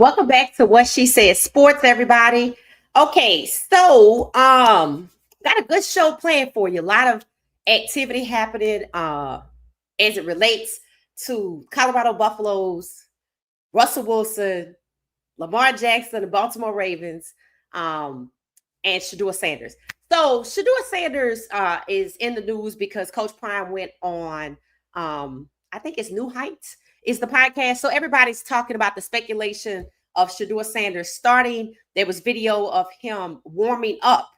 Welcome back to What She Said Sports, everybody. Okay, so got a good show planned for you. A lot of activity happening as it relates to Colorado Buffaloes, Russell Wilson, Lamar Jackson, the Baltimore Ravens, um, and Shedeur Sanders. So Shedeur Sanders is in the news because Coach Prime went on, I think it's New Heights is the podcast. So everybody's talking about the speculation of Shedeur Sanders starting. There was video of him warming up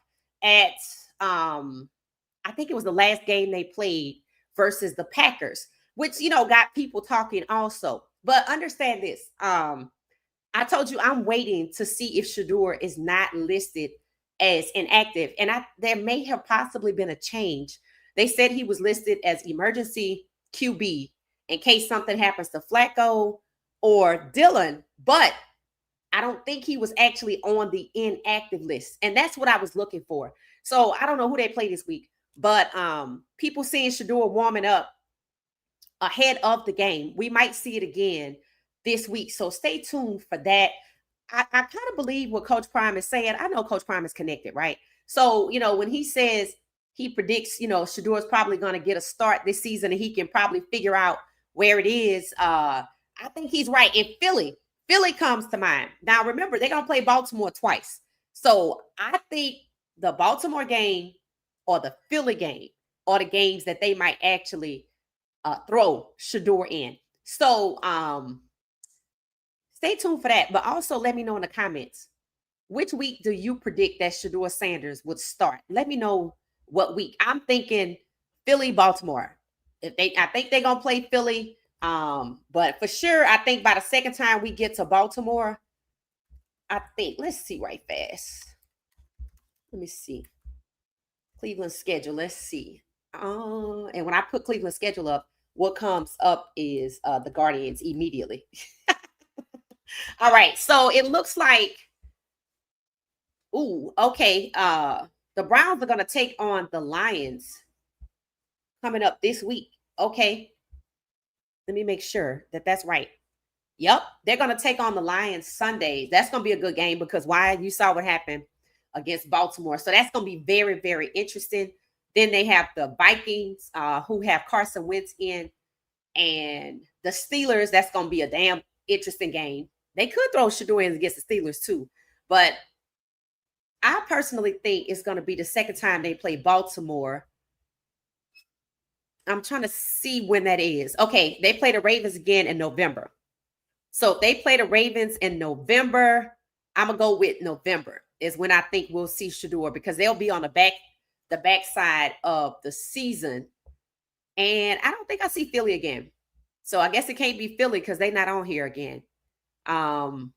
at, I think it was the last game they played versus the Packers, which, got people talking also. But understand this. I told you I'm waiting to see if Shedeur is not listed as inactive. And there may have possibly been a change. They said he was listed as emergency QB in case something happens to Flacco or Dylan, but I don't think he was actually on the inactive list. And that's what I was looking for. So I don't know who they play this week, but people seeing Shedeur warming up ahead of the game. We might see it again this week. So stay tuned for that. I kind of believe what Coach Prime is saying. I know Coach Prime is connected, right? So, when he says he predicts, Shedeur is probably going to get a start this season and he can probably figure out where it is. I think he's right. And Philly comes to mind. Now, remember, they're going to play Baltimore twice. So I think the Baltimore game or the Philly game are the games that they might actually throw Shedeur in. So stay tuned for that. But also let me know in the comments, which week do you predict that Shedeur Sanders would start? Let me know what week. I'm thinking Philly, Baltimore. I think they're gonna play Philly. But for sure, I think by the second time we get to Baltimore, let's see right fast. Let me see. Cleveland schedule. Let's see. And when I put Cleveland schedule up, what comes up is the Guardians immediately. All right. So it looks like, okay. The Browns are going to take on the Lions coming up this week. Okay. Let me make sure that that's right. Yep. They're going to take on the Lions Sunday. That's going to be a good game because you saw what happened against Baltimore. So that's going to be very, very interesting. Then they have the Vikings who have Carson Wentz in, and the Steelers. That's going to be a damn interesting game. They could throw Shedeur in against the Steelers too, but I personally think it's going to be the second time they play Baltimore. I'm trying to see when that is. Okay, they play the Ravens again in November. So if they play the Ravens in November, I'm going to go with November is when I think we'll see Shedeur because they'll be on the backside of the season. And I don't think I see Philly again. So I guess it can't be Philly because they're not on here again. I'm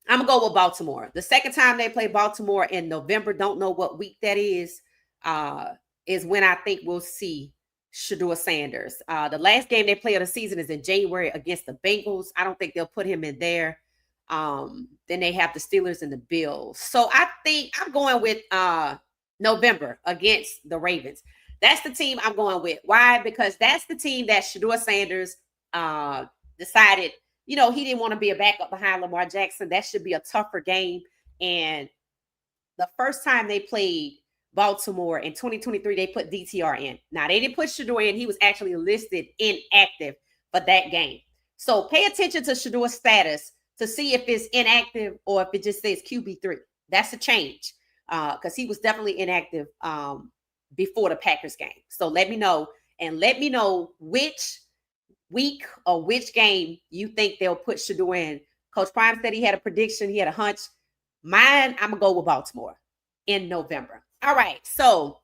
going to go with Baltimore. The second time they play Baltimore in November, don't know what week that is when I think we'll see Shedeur Sanders. The last game they play of the season is in January against the Bengals. I don't think they'll put him in there. Then they have the Steelers and the Bills. So I think I'm going with November against the Ravens. That's the team I'm going with. Why? Because that's the team that Shedeur Sanders decided, he didn't want to be a backup behind Lamar Jackson. That should be a tougher game. And the first time they played Baltimore in 2023, they put DTR in. Now, they didn't put Shedeur in. He was actually listed inactive for that game. So pay attention to Shedeur's status to see if it's inactive or if it just says QB3. That's a change because he was definitely inactive before the Packers game. So let me know, and let me know which week or which game you think they'll put Shedeur in. Coach Prime said he had a prediction. He had a hunch. Mine, I'm going to go with Baltimore in November. All right. So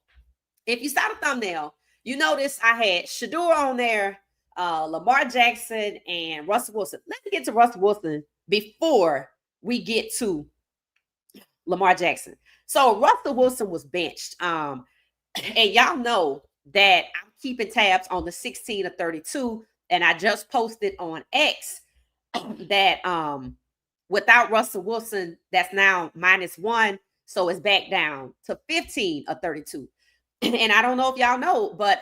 if you saw the thumbnail, you notice I had Shedeur on there, Lamar Jackson, and Russell Wilson. Let's get to Russell Wilson before we get to Lamar Jackson. So Russell Wilson was benched. And y'all know that I'm keeping tabs on the 16 of 32. And I just posted on X that without Russell Wilson, that's now -1. So it's back down to 15 of 32. And I don't know if y'all know, but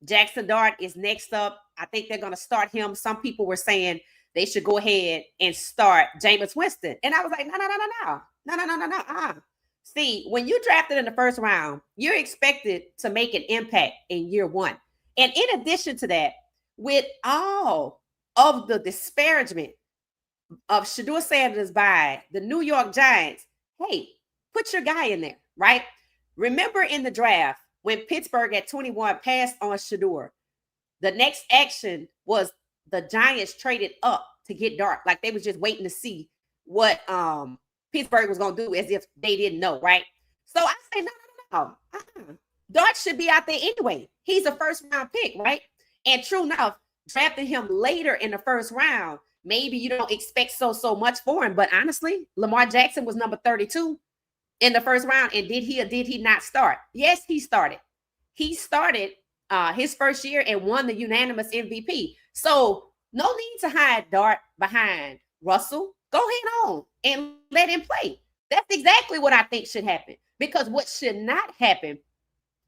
Jackson Dart is next up. I think they're going to start him. Some people were saying they should go ahead and start Jameis Winston. And I was like, no. See, when you drafted in the first round, you're expected to make an impact in year one. And in addition to that, with all of the disparagement of Shedeur Sanders by the New York Giants, hey, put your guy in there, right? Remember in the draft when Pittsburgh at 21 passed on Shedeur, the next action was the Giants traded up to get Dart. Like they was just waiting to see what Pittsburgh was going to do as if they didn't know, right? So I say, no. Dart should be out there anyway. He's a first round pick, right? And true enough, drafting him later in the first round, maybe you don't expect so much for him. But honestly, Lamar Jackson was number 32 in the first round. And did he or did he not start? Yes, he started. He started his first year and won the unanimous MVP. So no need to hide Dart behind Russell. Go ahead on and let him play. That's exactly what I think should happen. Because what should not happen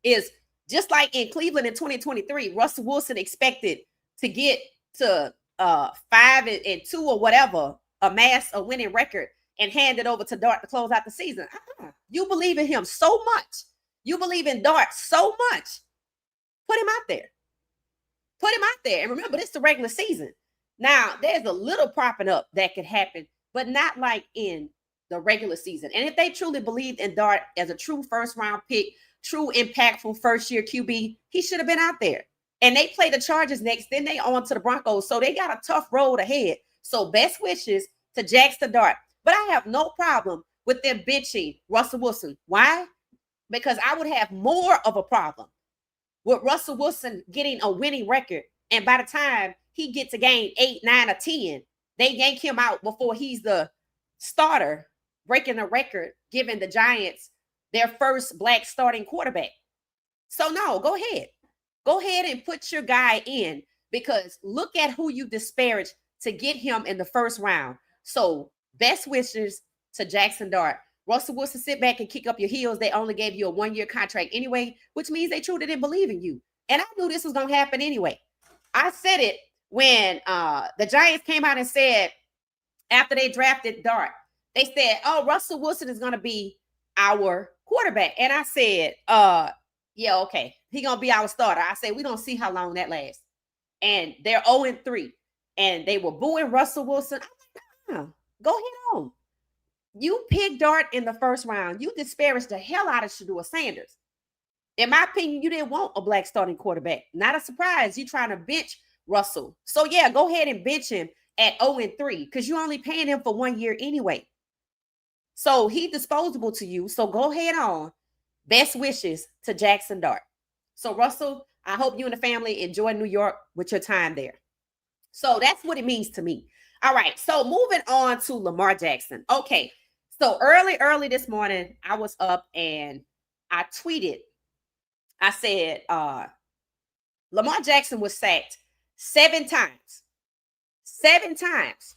is just like in Cleveland in 2023, Russell Wilson expected to get to 5-2 or whatever, amass a winning record and hand it over to Dart to close out the season. You believe in him so much. You believe in Dart so much. Put him out there. Put him out there. And remember, this is the regular season. Now, there's a little propping up that could happen, but not like in the regular season. And if they truly believed in Dart as a true first-round pick, true impactful first-year QB, he should have been out there. And they play the Chargers next, then they on to the Broncos. So they got a tough road ahead. So best wishes to Jackson Dart. But I have no problem with them benching Russell Wilson. Why? Because I would have more of a problem with Russell Wilson getting a winning record. And by the time he gets a game 8, 9, or 10, they yank him out before he's the starter, breaking the record, giving the Giants their first black starting quarterback. So no, go ahead. Go ahead and put your guy in, because look at who you disparaged to get him in the first round. So best wishes to Jackson Dart. Russell Wilson, sit back and kick up your heels. They only gave you a 1-year contract anyway, which means they truly didn't believe in you. And I knew this was going to happen anyway. I said it when the Giants came out and said, after they drafted Dart, they said, oh, Russell Wilson is going to be our quarterback. And I said, yeah, okay. He's going to be our starter. I said, we're going to see how long that lasts. And they're 0-3. And they were booing Russell Wilson. I'm like, go ahead on. You picked Dart in the first round. You disparaged the hell out of Shedeur Sanders. In my opinion, you didn't want a black starting quarterback. Not a surprise. You're trying to bench Russell. So, yeah, go ahead and bench him at 0-3 because you're only paying him for 1 year anyway. So, he's disposable to you. So, go ahead on. Best wishes to Jackson Dart. So, Russell, I hope you and the family enjoy New York with your time there. So, that's what it means to me. All right. So, moving on to Lamar Jackson. Okay. So, early this morning, I was up and I tweeted. I said, Lamar Jackson was sacked 7 times. 7 times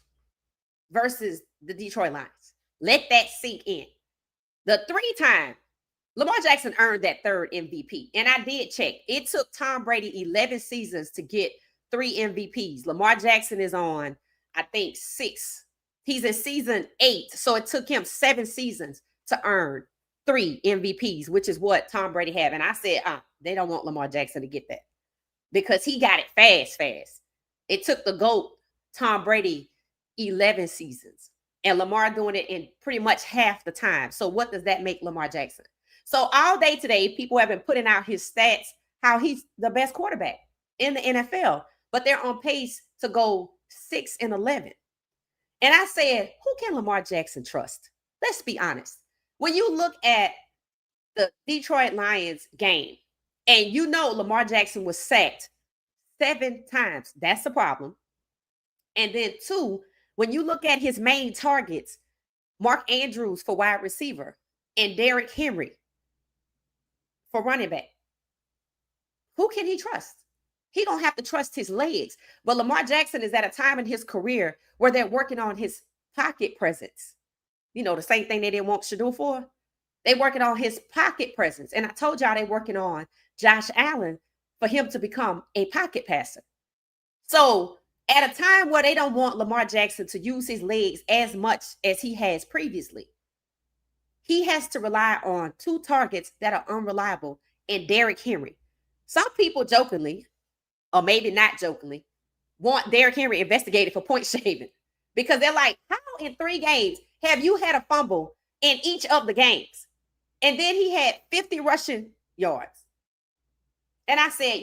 versus the Detroit Lions. Let that sink in. The 3 times, Lamar Jackson earned that 3rd MVP. And I did check. It took Tom Brady 11 seasons to get 3 MVPs. Lamar Jackson is on, I think, 6. He's in season 8. So it took him 7 seasons to earn 3 MVPs, which is what Tom Brady had. And I said, they don't want Lamar Jackson to get that because he got it fast. It took the GOAT, Tom Brady, 11 seasons. And Lamar doing it in pretty much half the time. So what does that make Lamar Jackson? So all day today, people have been putting out his stats, how he's the best quarterback in the NFL. But they're on pace to go 6-11. And I said, who can Lamar Jackson trust? Let's be honest. When you look at the Detroit Lions game, and you know Lamar Jackson was sacked 7 times, that's a problem. And then 2, when you look at his main targets, Mark Andrews for wide receiver and Derrick Henry for running back, who can he trust? He don't have to trust his legs. But Lamar Jackson is at a time in his career where they're working on his pocket presence. You know, the same thing they didn't want Shedeur for. They're working on his pocket presence. And I told y'all they're working on Josh Allen for him to become a pocket passer. So at a time where they don't want Lamar Jackson to use his legs as much as he has previously. He has to rely on two targets that are unreliable and Derrick Henry. Some people jokingly, or maybe not jokingly, want Derrick Henry investigated for point shaving because they're like, how in 3 games have you had a fumble in each of the games? And then he had 50 rushing yards. And I said,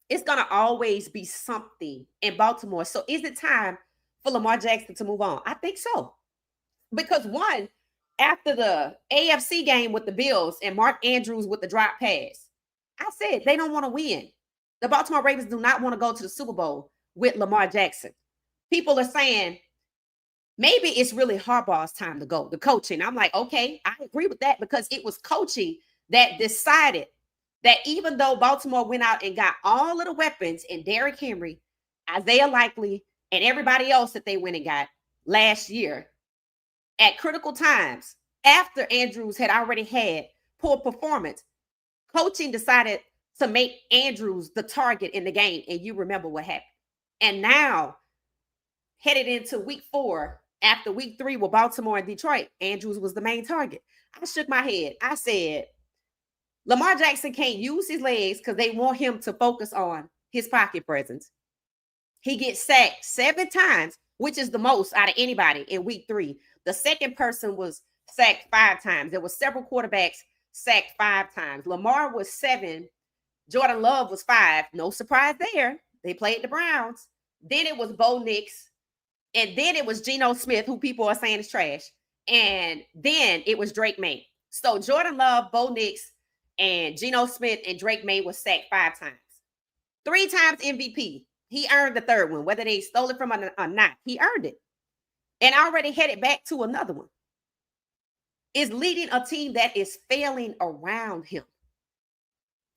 it's going to always be something in Baltimore. So is it time for Lamar Jackson to move on? I think so. Because one, after the AFC game with the Bills and Mark Andrews with the drop pass, I said they don't want to win. The Baltimore Ravens do not want to go to the Super Bowl with Lamar Jackson. People are saying maybe it's really Harbaugh's time to go, the coaching. I'm like, okay, I agree with that because it was coaching that decided that even though Baltimore went out and got all of the weapons and Derrick Henry, Isaiah Likely, and everybody else that they went and got last year at critical times after Andrews had already had poor performance, coaching decided to make Andrews the target in the game. And you remember what happened. And now, headed into week 4, after week 3 with Baltimore and Detroit, Andrews was the main target. I shook my head. I said, Lamar Jackson can't use his legs because they want him to focus on his pocket presence. He gets sacked 7 times, which is the most out of anybody in week 3. The second person was sacked 5 times. There were several quarterbacks sacked 5 times. Lamar was 7. Jordan Love was 5. No surprise there. They played the Browns. Then it was Bo Nix. And then it was Geno Smith, who people are saying is trash. And then it was Drake May. So Jordan Love, Bo Nix, and Geno Smith and Drake May was sacked 5 times. 3 times MVP. He earned the 3rd one, whether they stole it from him or not. He earned it. And already headed back to another one. Is leading a team that is failing around him.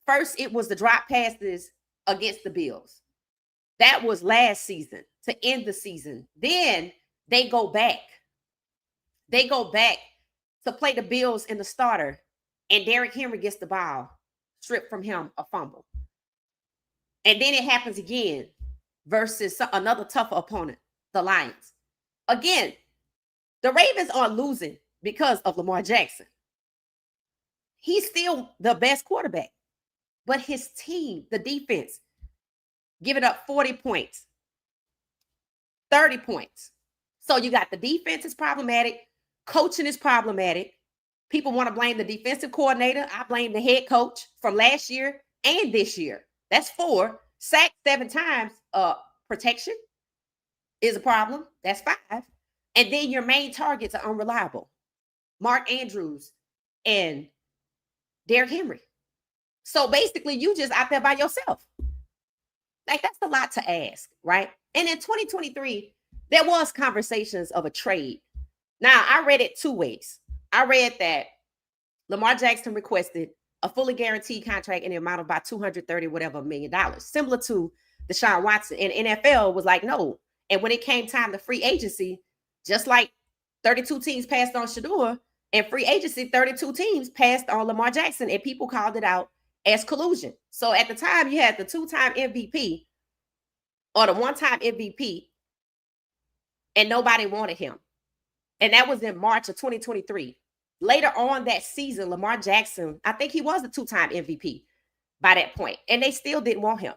First, it was the drop passes against the Bills. That was last season to end the season. Then they go back. They go back to play the Bills in the starter. And Derrick Henry gets the ball, stripped from him, a fumble. And then it happens again versus another tougher opponent, the Lions. Again, the Ravens are losing because of Lamar Jackson. He's still the best quarterback, but his team, the defense, giving up 40 points, 30 points. So you got the defense is problematic, coaching is problematic. People want to blame the defensive coordinator. I blame the head coach from last year and this year. That's 4. Sacked 7 times. Protection is a problem. That's 5. And then your main targets are unreliable. Mark Andrews and Derrick Henry. So basically, you just out there by yourself. Like, that's a lot to ask, right? And in 2023, there was conversations of a trade. Now, I read it 2 ways. I read that Lamar Jackson requested a fully guaranteed contract in the amount of about $230 million, similar to Deshaun Watson. And NFL was like, no. And when it came time to free agency, just like 32 teams passed on Shedeur, and free agency, 32 teams passed on Lamar Jackson, and people called it out as collusion. So at the time, you had the 2-time MVP or the 1-time MVP, and nobody wanted him. And that was in March of 2023. Later on that season, Lamar Jackson, I think he was the 2-time MVP by that point, and they still didn't want him.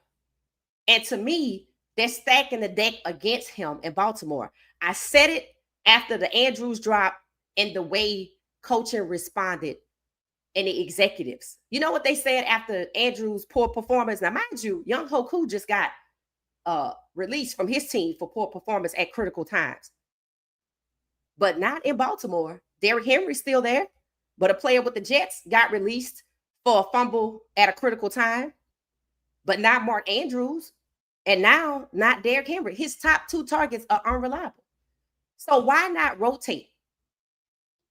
And to me, they're stacking the deck against him in Baltimore. I said it after the Andrews drop and the way coaching responded and the executives. You know what they said after Andrews' poor performance? Now, mind you, Young Hoku just got released from his team for poor performance at critical times. But not in Baltimore. Derrick Henry's still there, but a player with the Jets got released for a fumble at a critical time, but not Mark Andrews, and now not Derrick Henry. His top 2 targets are unreliable. So why not rotate?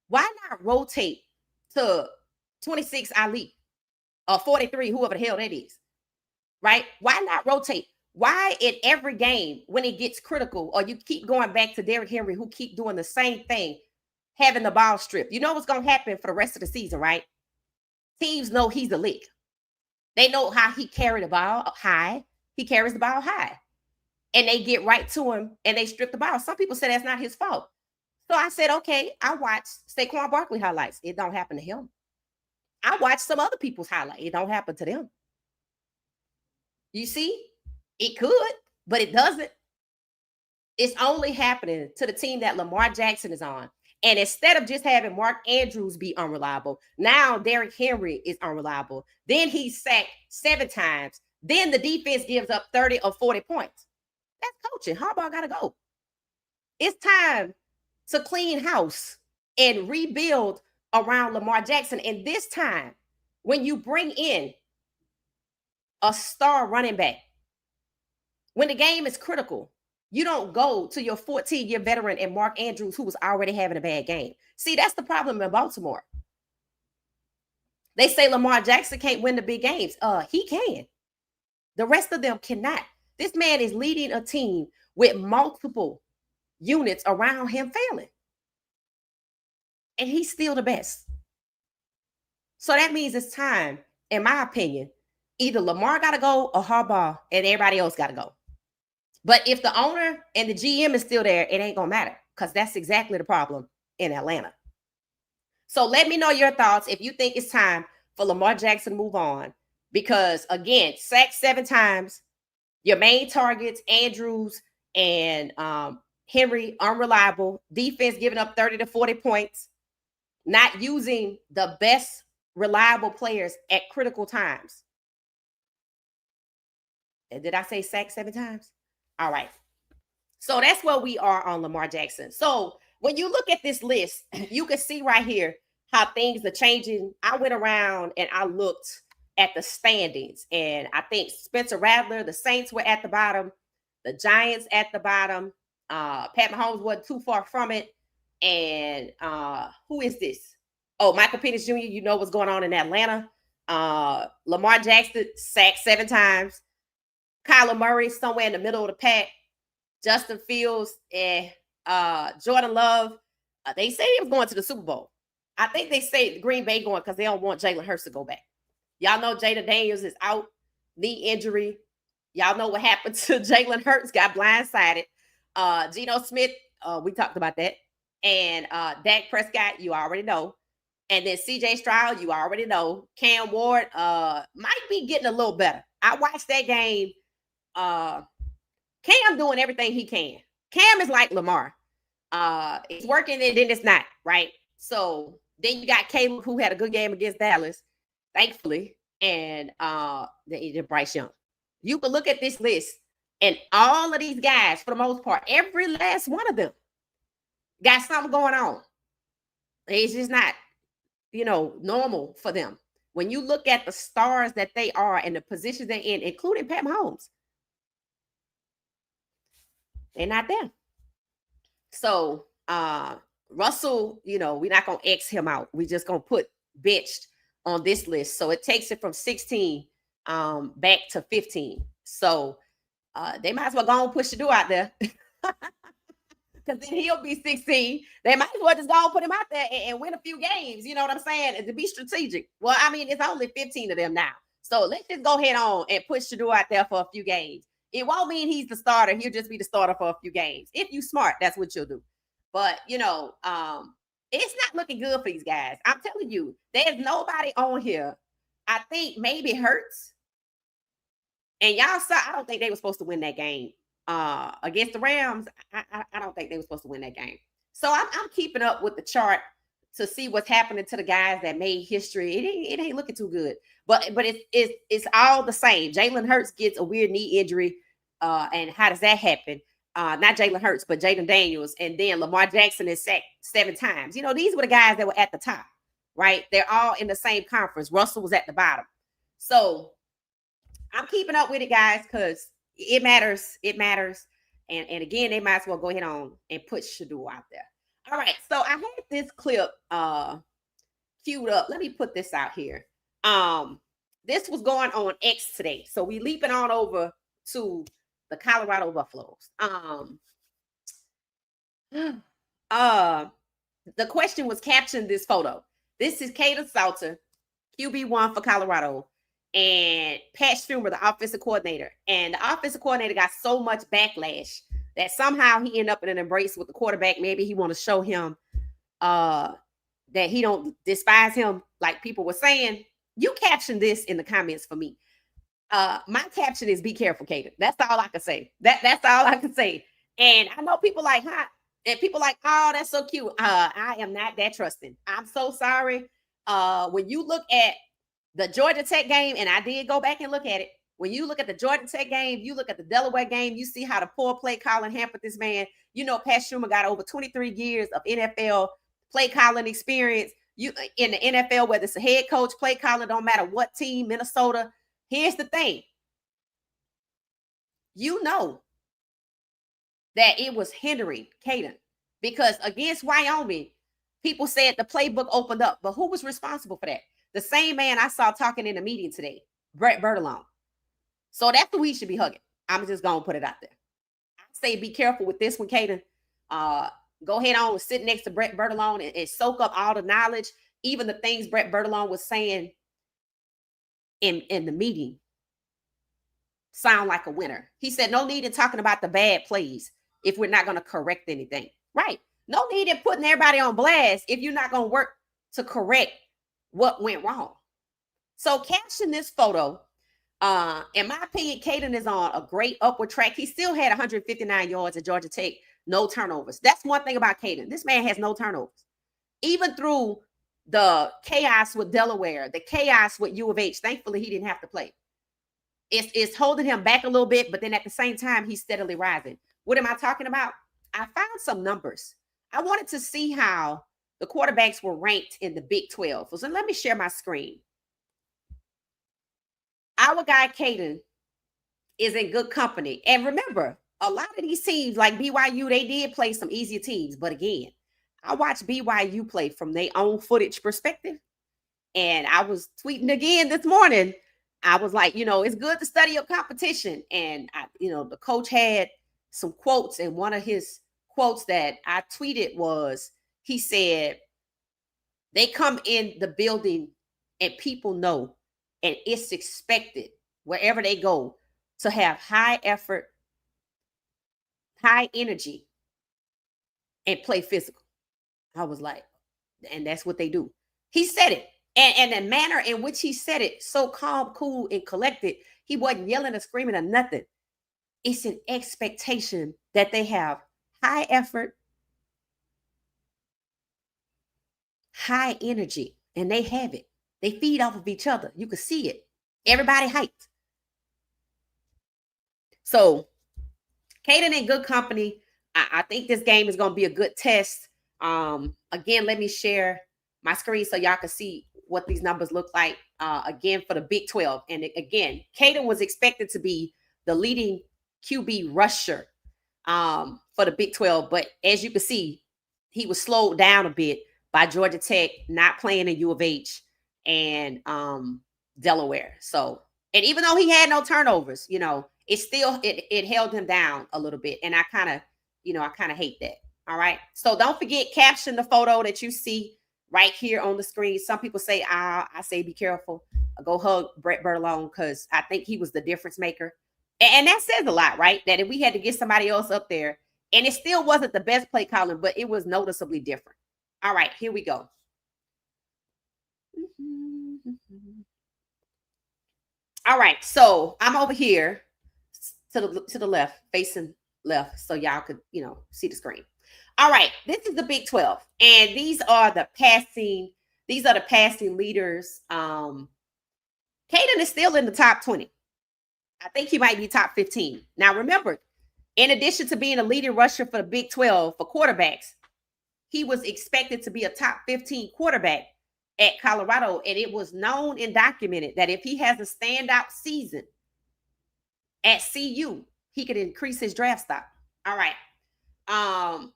Why not rotate to 26 Ali or 43, whoever the hell that is, right? Why not rotate? Why in every game when it gets critical or you keep going back to Derrick Henry who keep doing the same thing, having the ball stripped? You know what's going to happen for the rest of the season, right? Teams know he's a lick. They know how he carried the ball high. He carries the ball high. and they get right to him and they strip the ball. Some people say that's not his fault. So I said, okay, I watched Saquon Barkley highlights. It don't happen to him. I watched some other people's highlights. It don't happen to them. You see, it could, but it doesn't. It's only happening to the team that Lamar Jackson is on. And instead of just having Mark Andrews be unreliable, now Derrick Henry is unreliable. Then he's sacked 7 times. Then the defense gives up 30 or 40 points. That's coaching. Harbaugh got to go. It's time to clean house and rebuild around Lamar Jackson. And this time, when you bring in a star running back, when the game is critical, you don't go to your 14-year veteran and Mark Andrews, who was already having a bad game. See, that's the problem in Baltimore. They say Lamar Jackson can't win the big games. He can. The rest of them cannot. This man is leading a team with multiple units around him failing. And he's still the best. So that means it's time, in my opinion, either Lamar got to go or Harbaugh and everybody else got to go. But if the owner and the GM is still there, it ain't going to matter, because that's exactly the problem in Atlanta. So let me know your thoughts if you think it's time for Lamar Jackson to move on. Because, again, sacked 7 times, your main targets, Andrews and Henry, unreliable. Defense giving up 30 to 40 points. Not using the best reliable players at critical times. And did I say sacked 7 times? All right. So that's where we are on Lamar Jackson. So when you look at this list, you can see right here how things are changing. I went around and I looked at the standings, and I think Spencer Rattler, the Saints were at the bottom, the Giants at the bottom. Pat Mahomes wasn't too far from it. And who is this? Oh, Michael Penix Jr., you know what's going on in Atlanta. Lamar Jackson sacked 7 times. Kyler Murray somewhere in the middle of the pack. Justin Fields and Jordan Love. They say he was going to the Super Bowl. I think they say Green Bay going because they don't want Jalen Hurts to go back. Y'all know Jaden Daniels is out, knee injury. Y'all know what happened to Jalen Hurts, got blindsided. Geno Smith, we talked about that. And Dak Prescott, you already know. And then CJ Stroud, you already know. Cam Ward might be getting a little better. I watched that game. Cam doing everything he can. Cam is like Lamar. It's working and then it's not, right? So then you got Caleb, who had a good game against Dallas, thankfully, and then Bryce Young. You can look at this list, and all of these guys, for the most part, every last one of them got something going on. It's just not, normal for them. When you look at the stars that they are and the positions they're in, including Pat Mahomes, they're not there. So Russell, we're not going to X him out. We're just going to put benched on this list. So it takes it from 16 back to 15. So they might as well go and push Shedeur out there. Because then he'll be 16. They might as well just go and put him out there and win a few games. You know what I'm saying? And to be strategic. Well, I mean, it's only 15 of them now. So let's just go ahead on and push Shedeur out there for a few games. It won't mean he's the starter. He'll just be the starter for a few games. If you smart, that's what you'll do. But, it's not looking good for these guys. I'm telling you, there's nobody on here. I think maybe Hurts. And y'all saw, I don't think they were supposed to win that game. Against the Rams, I don't think they were supposed to win that game. So I'm keeping up with the chart to see what's happening to the guys that made history. It ain't looking too good. But it's all the same. Jalen Hurts gets a weird knee injury. And how does that happen? Not Jalen Hurts, but Jaden Daniels. And then Lamar Jackson is sacked 7 times. These were the guys that were at the top, right? They're all in the same conference. Russell was at the bottom. So I'm keeping up with it, guys, because it matters. It matters. And again, they might as well go ahead on and put Shedeur out there. All right. So I had this clip queued up. Let me put this out here. This was going on X today. So we leaping on over to the Colorado Buffaloes. The question was captioned this photo. This is Kaden Salter, QB1 for Colorado. and Pat Schumer, the offensive coordinator. And the offensive coordinator got so much backlash that somehow he ended up in an embrace with the quarterback. Maybe he want to show him that he don't despise him like people were saying. You caption this in the comments for me. My caption is "Be careful, Kaden." That's all I can say. That's all I can say. And I know people like, huh? And people like, oh, that's so cute. I am not that trusting. I'm so sorry. When you look at the Georgia Tech game, and I did go back and look at it. When you look at the Georgia Tech game, you look at the Delaware game, you see how the poor play calling hampered this man. You know, Pat Schumer got over 23 years of NFL play calling experience. You in the NFL, whether it's a head coach, play calling, don't matter what team, Minnesota. Here's the thing. You know that it was hindering Caden because against Wyoming, people said the playbook opened up, but who was responsible for that? The same man I saw talking in the meeting today, Brett Bertolone. So that's who we should be hugging. I'm just going to put it out there. I say be careful with this one, Caden. Go ahead on and sit next to Brett Bertolone and soak up all the knowledge, even the things Brett Bertolone was saying in the meeting. Sound like a winner. He said, no need in talking about the bad plays if we're not going to correct anything. Right. No need in putting everybody on blast if you're not going to work to correct what went wrong. So caption this photo. In my opinion, Caden is on a great upward track. He still had 159 yards at Georgia Tech, no turnovers. That's one thing about Caden. This man has no turnovers. Even through the chaos with Delaware, the chaos with U of H, thankfully he didn't have to play. It's holding him back a little bit, but then at the same time, he's steadily rising. What am I talking about? I found some numbers. I wanted to see how the quarterbacks were ranked in the Big 12. So let me share my screen. Our guy, Caden, is in good company. And remember, a lot of these teams like BYU, they did play some easier teams. But again, I watched BYU play from their own footage perspective. And I was tweeting again this morning. I was like, it's good to study your competition. And, the coach had some quotes. And one of his quotes that I tweeted was, he said, they come in the building and people know, and it's expected wherever they go to have high effort, high energy, and play physical. I was like, and that's what they do. He said it. And the manner in which he said it, so calm, cool, and collected, he wasn't yelling or screaming or nothing. It's an expectation that they have high effort, high energy, and they have it. They feed off of each other. You can see it. Everybody hyped. So, Caden in good company. I think this game is going to be a good test. Again, let me share my screen so y'all can see what these numbers look like again for the Big 12. And again, Caden was expected to be the leading QB rusher for the Big 12. But as you can see, he was slowed down a bit by Georgia Tech not playing in U of H and Delaware. So, and even though he had no turnovers, it still it held him down a little bit. And I kind of hate that. All right. So don't forget, caption the photo that you see right here on the screen. Some people say, I say be careful. Go hug Brett Bertolone because I think he was the difference maker. And that says a lot, right? That if we had to get somebody else up there, and it still wasn't the best play calling, but it was noticeably different. All right, here we go. All right, so I'm over here to the left, facing left, so y'all could, see the screen. All right, this is the Big 12, and these are the passing leaders. Caden is still in the top 20. I think he might be top 15. Now, remember, in addition to being a leading rusher for the Big 12 for quarterbacks, he was expected to be a top 15 quarterback at Colorado, and it was known and documented that if he has a standout season at CU, he could increase his draft stock. All right.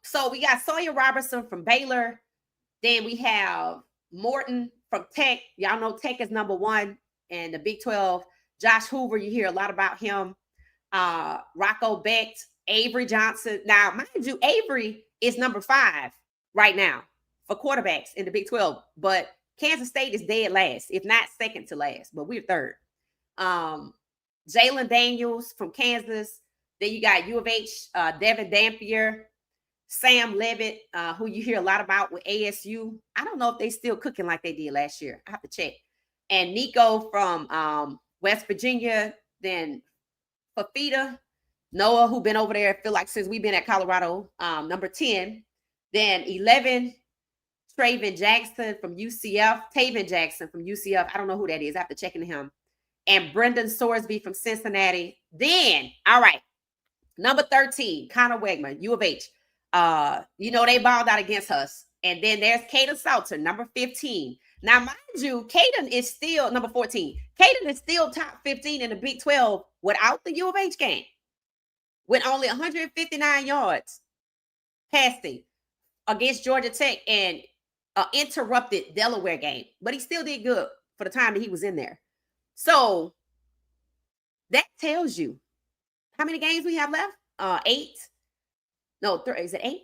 So we got Sawyer Robertson from Baylor. Then we have Morton from Tech. Y'all know Tech is number 1 in the Big 12. Josh Hoover, you hear a lot about him. Rocco Becht, Avery Johnson. Now, mind you, Avery is number 5 right now for quarterbacks in the Big 12, but Kansas State is dead last, if not second to last, but we're third. Jalen Daniels from Kansas. Then you got U of H, Devin Dampier, Sam Levitt, who you hear a lot about with ASU. I don't know if they still cooking like they did last year. I have to check. And Nico from West Virginia. Then Fafita Noah, who been over there, I feel like since we've been at Colorado, number 10. Then 11, Taven Jackson from UCF. I don't know who that is. I have to check into him. And Brendan Sorsby from Cincinnati. Then, all right, number 13, Connor Wegman, U of H. They balled out against us. And then there's Caden Salter, number 15. Now, mind you, Caden is still number 14. Caden is still top 15 in the Big 12 without the U of H game, with only 159 yards passing against Georgia Tech and interrupted Delaware game. But he still did good for the time that he was in there. So that tells you how many games we have left? 8. No, is it 8?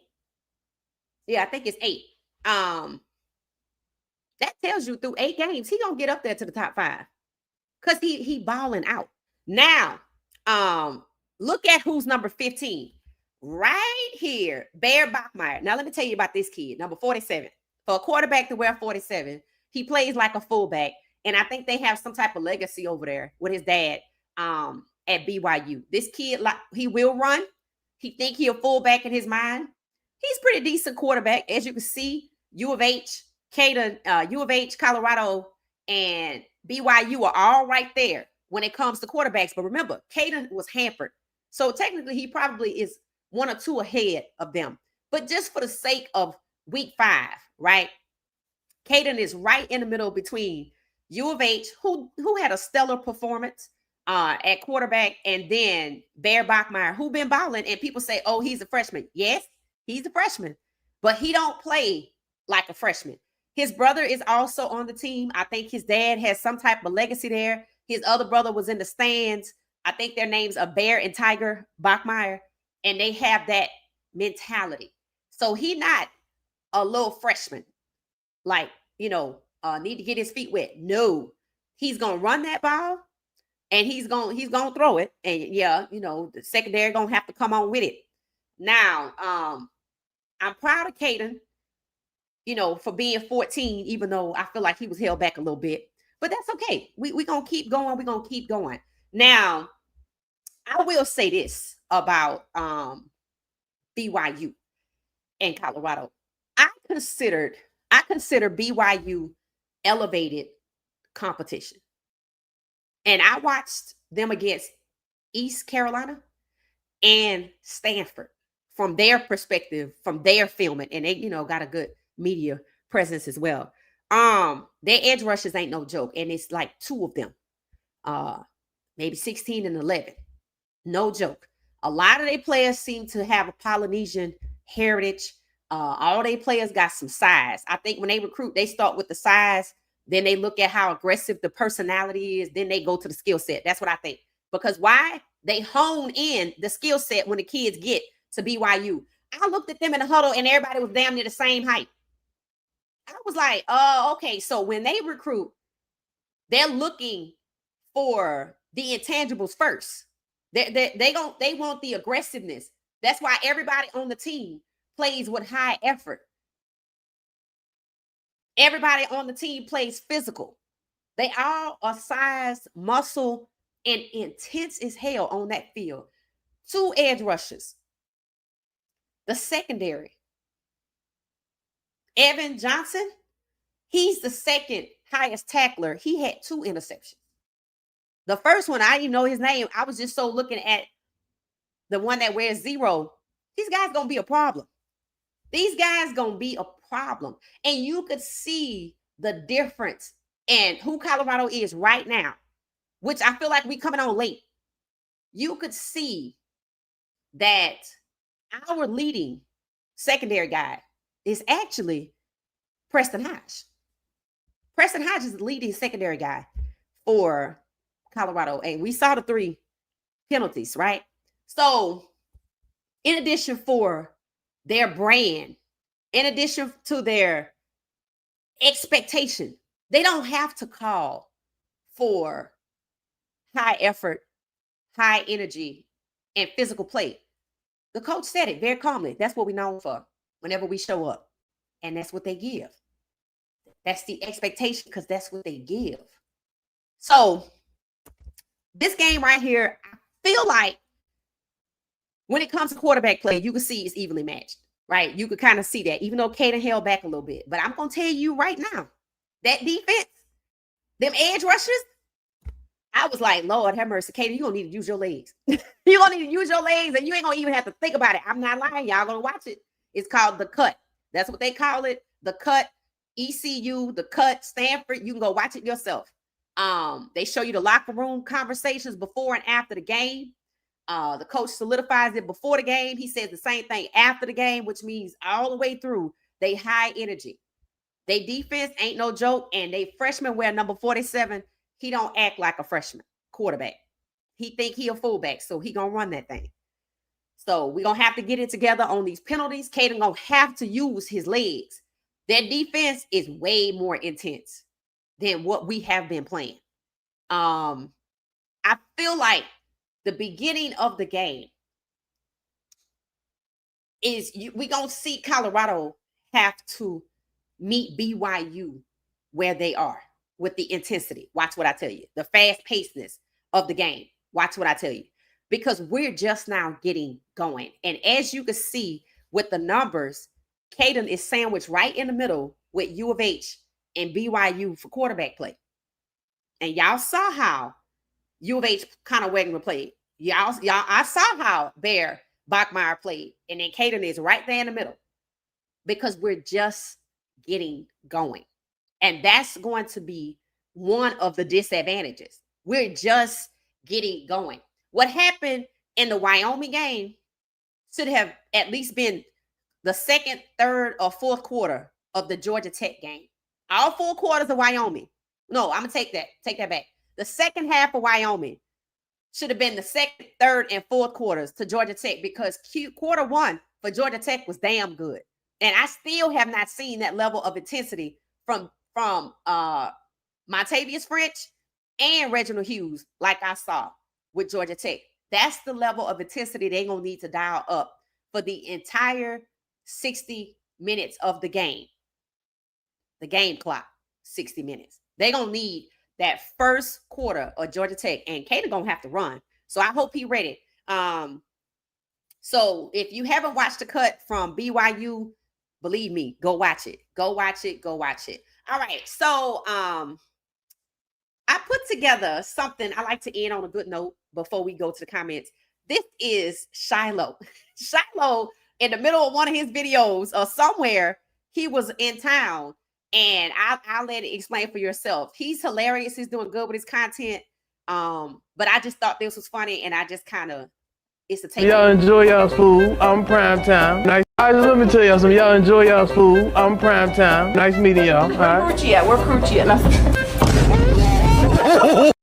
Yeah, I think it's 8. That tells you through 8 games, he gonna get up there to the top 5 because he balling out. Now, look at who's number 15 right here, Bear Bachmeier. Now, let me tell you about this kid, number 47. For a quarterback to wear 47, he plays like a fullback, and I think they have some type of legacy over there with his dad at BYU. This kid, like, he will run. He think he a fullback in his mind. He's pretty decent quarterback, as you can see. U of H, Colorado, and BYU are all right there when it comes to quarterbacks. But remember, Caden was hampered. So technically, he probably is 1 or 2 ahead of them. But just for the sake of week 5, right? Caden is right in the middle between U of H, who had a stellar performance at quarterback, and then Bear Bachmeier, who been balling. And people say, oh, he's a freshman. Yes, he's a freshman. But he don't play like a freshman. His brother is also on the team. I think his dad has some type of legacy there. His other brother was in the stands. I think their names are Bear and Tiger Bachmeier, and they have that mentality. So he not a little freshman, like, need to get his feet wet. No, he's going to run that ball, and he's going to throw it. And yeah, the secondary going to have to come on with it. Now, I'm proud of Caden, for being 14, even though I feel like he was held back a little bit. But that's okay. We're going to keep going. We're going to keep going. Now, I will say this about BYU and Colorado. I consider BYU elevated competition. And I watched them against East Carolina and Stanford from their perspective, from their filming. And they, got a good media presence as well. Their edge rushes ain't no joke. And it's like 2 of them. Maybe 16 and 11. No joke. A lot of their players seem to have a Polynesian heritage. All their players got some size. I think when they recruit, they start with the size. Then they look at how aggressive the personality is. Then they go to the skill set. That's what I think. Because why? They hone in the skill set when the kids get to BYU. I looked at them in the huddle and everybody was damn near the same height. I was like, okay. So when they recruit, they're looking for the intangibles first. They want the aggressiveness. That's why everybody on the team plays with high effort. Everybody on the team plays physical. They all are size, muscle, and intense as hell on that field. 2 edge rushers. The secondary. Evan Johnson, he's the second highest tackler. He had 2 interceptions. The first one, I didn't even know his name. I was just so looking at the one that wears 0. These guys going to be a problem. These guys going to be a problem. And you could see the difference in who Colorado is right now, which I feel like we coming on late. You could see that our leading secondary guy is actually Preston Hodge. Preston Hodge is the leading secondary guy for Colorado. And we saw the 3 penalties, right? So in addition for their brand, in addition to their expectation, they don't have to call for high effort, high energy, and physical play. The coach said it very calmly. That's what we're known for whenever we show up. And that's what they give. That's the expectation because that's what they give. So this game right here, I feel like when it comes to quarterback play, you can see it's evenly matched, right? You could kind of see that, even though Caden held back a little bit. But I'm going to tell you right now, that defense, them edge rushers, I was like, Lord have mercy, Caden, you're going to need to use your legs. You're going to need to use your legs, and you ain't going to even have to think about it. I'm not lying. Y'all going to watch it. It's called the cut. That's what they call it, the cut. ECU, the cut, Stanford. You can go watch it yourself. They show you the locker room conversations before and after the game. The coach solidifies it before the game. He says the same thing after the game, which means all the way through, they high energy. They defense ain't no joke, and they freshman wear number 47. He don't act like a freshman quarterback. He think he a fullback, so he gonna run that thing. So we gonna have to get it together on these penalties. Caden gonna have to use his legs. Their defense is way more intense than what we have been playing. I feel like the beginning of the game is we gonna see Colorado have to meet BYU where they are with the intensity. Watch what I tell you. The fast-pacedness of the game. Watch what I tell you. Because we're just now getting going. And as you can see with the numbers, Caden is sandwiched right in the middle with U of H and BYU for quarterback play. And y'all saw how U of H kind of Wegner played. I saw how Bear Bachmeyer played. And then Caden is right there in the middle. Because we're just getting going. And that's going to be one of the disadvantages. We're just getting going. What happened in the Wyoming game should have at least been the second, third, or fourth quarter of the Georgia Tech game. All 4 quarters of Wyoming. No, I'm going to take that back. The second half of Wyoming should have been the second, third, and fourth quarters to Georgia Tech because quarter 1 for Georgia Tech was damn good. And I still have not seen that level of intensity from Montavious French and Reginald Hughes like I saw with Georgia Tech. That's the level of intensity they're going to need to dial up for the entire 60 minutes of the game. The game clock, 60 minutes. They're going to need that first quarter of Georgia Tech, and Caden going to have to run. So I hope he ready. So if you haven't watched the cut from BYU, believe me, go watch it. Go watch it. Go watch it. All right. So I put together something I like to end on a good note before we go to the comments. This is Shiloh. Shiloh, in the middle of one of his videos or somewhere, he was in town. And I'll let it explain for yourself. He's hilarious. He's doing good with his content. But I just thought this was funny, and I just kind of, it's a take. Y'all enjoy y'all's food. I'm prime time. Nice. Let me tell y'all something. Y'all enjoy y'all's food. I'm prime time. Nice meeting y'all. Where Crucci at? Where Crucci at?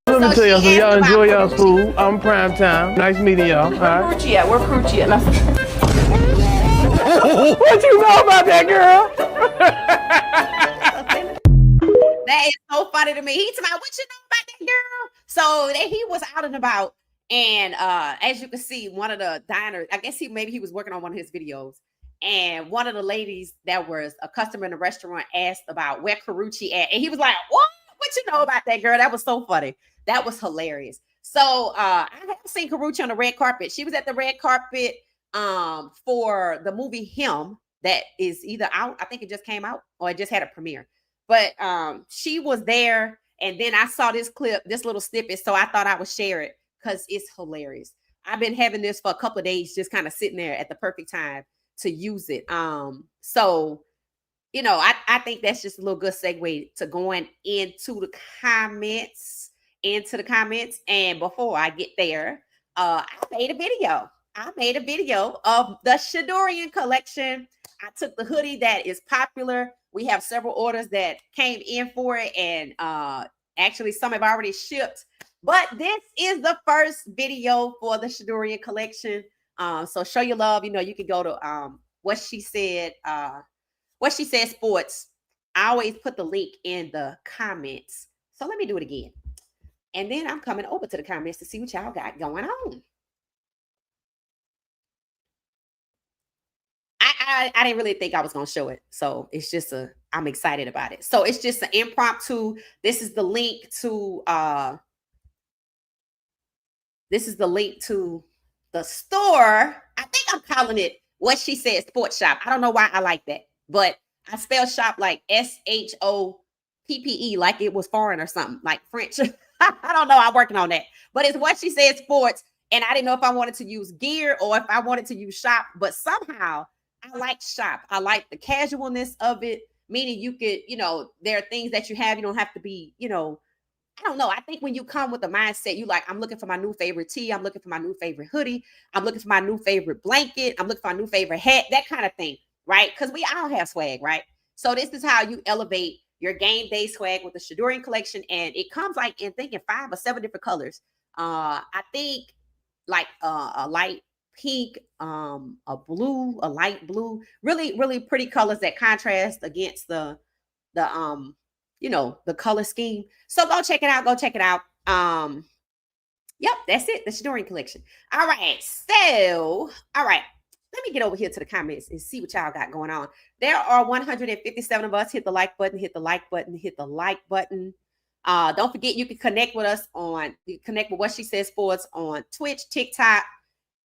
Let me tell y'all something. Y'all enjoy y'all's food. I'm prime time. Nice meeting y'all. Where Crucci at? Where Crucci at? What you know about that, girl? That is so funny to me. He told me, what you know about that girl? So he was out and about. And as you can see, one of the diners, I guess maybe he was working on one of his videos. And one of the ladies that was a customer in the restaurant asked about where Carucci at. And he was like, what you know about that girl? That was so funny. That was hilarious. So I haven't seen Carucci on the red carpet. She was at the red carpet for the movie Him that is either out. I think it just came out or it just had a premiere. But she was there. And then I saw this clip, this little snippet. So I thought I would share it because it's hilarious. I've been having this for a couple of days, just kind of sitting there at the perfect time to use it. So, you know, I think that's just a little good segue to going into the comments. And before I get there, I made a video. Of the Shedeur collection. I took the hoodie that is popular. We have several orders that came in for it, and actually some have already shipped. But this is the first video for the Shedeur collection. So show your love. You know, you can go to What She Said Sports. I always put the link in the comments. So let me do it again. And then I'm coming over to the comments to see what y'all got going on. I didn't really think I was gonna show it, so it's just I'm excited about it. So it's just an impromptu. This is the link to the store. I think I'm calling it What She Said Sports Shop. I don't know why I like that, but I spell shop like SHOPPE, like it was foreign or something, like French. I don't know. I'm working on that, but it's What She Said Sports. And I didn't know if I wanted to use gear or if I wanted to use shop, but somehow I like shop. I like the casualness of it, meaning you could, there are things that you have, you don't have to be, I don't know. I think when you come with a mindset, you like, I'm looking for my new favorite tee. I'm looking for my new favorite hoodie. I'm looking for my new favorite blanket. I'm looking for my new favorite hat, that kind of thing, right? Because we all have swag, right? So this is how you elevate your game day swag with the Shedeur collection. And it comes like in 5 or 7 different colors. I think like a light pink, a blue, a light blue, really, really pretty colors that contrast against the the color scheme. So go check it out. Go check it out. Yep, that's it. The Shedeur collection. All right. So, all right. Let me get over here to the comments and see what y'all got going on. There are 157 of us. Hit the like button, hit the like button, hit the like button. Don't forget you can connect with us connect with What She Said Sports on Twitch, TikTok,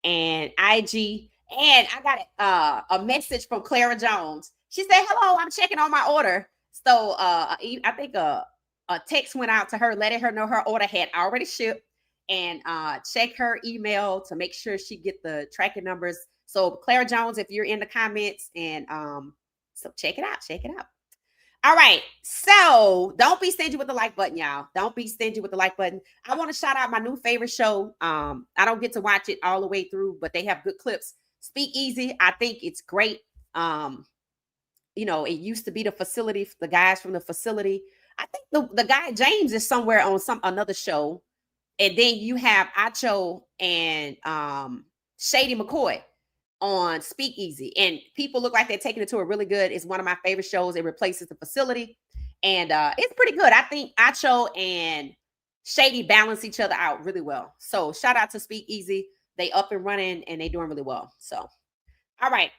and IG. And I got a message from Clara Jones. She said, hello, I'm checking on my order. So I think a text went out to her, letting her know her order had already shipped, and check her email to make sure she get the tracking numbers. So Clara Jones, if you're in the comments, and so check it out, check it out. All right, so don't be stingy with the like button, y'all. Don't be stingy with the like button. I want to shout out my new favorite show. I don't get to watch it all the way through, but they have good clips. Speak Easy, I think it's great. It used to be the guys from the facility. I think the guy James is somewhere on another show. And then you have Acho and Shady McCoy on Speak Easy. And people look like they're taking it to a really good. It's one of my favorite shows. It replaces the facility. And it's pretty good. I think Acho and Shady balance each other out really well. So shout out to Speak Easy. They up and running and they doing really well. So, all right.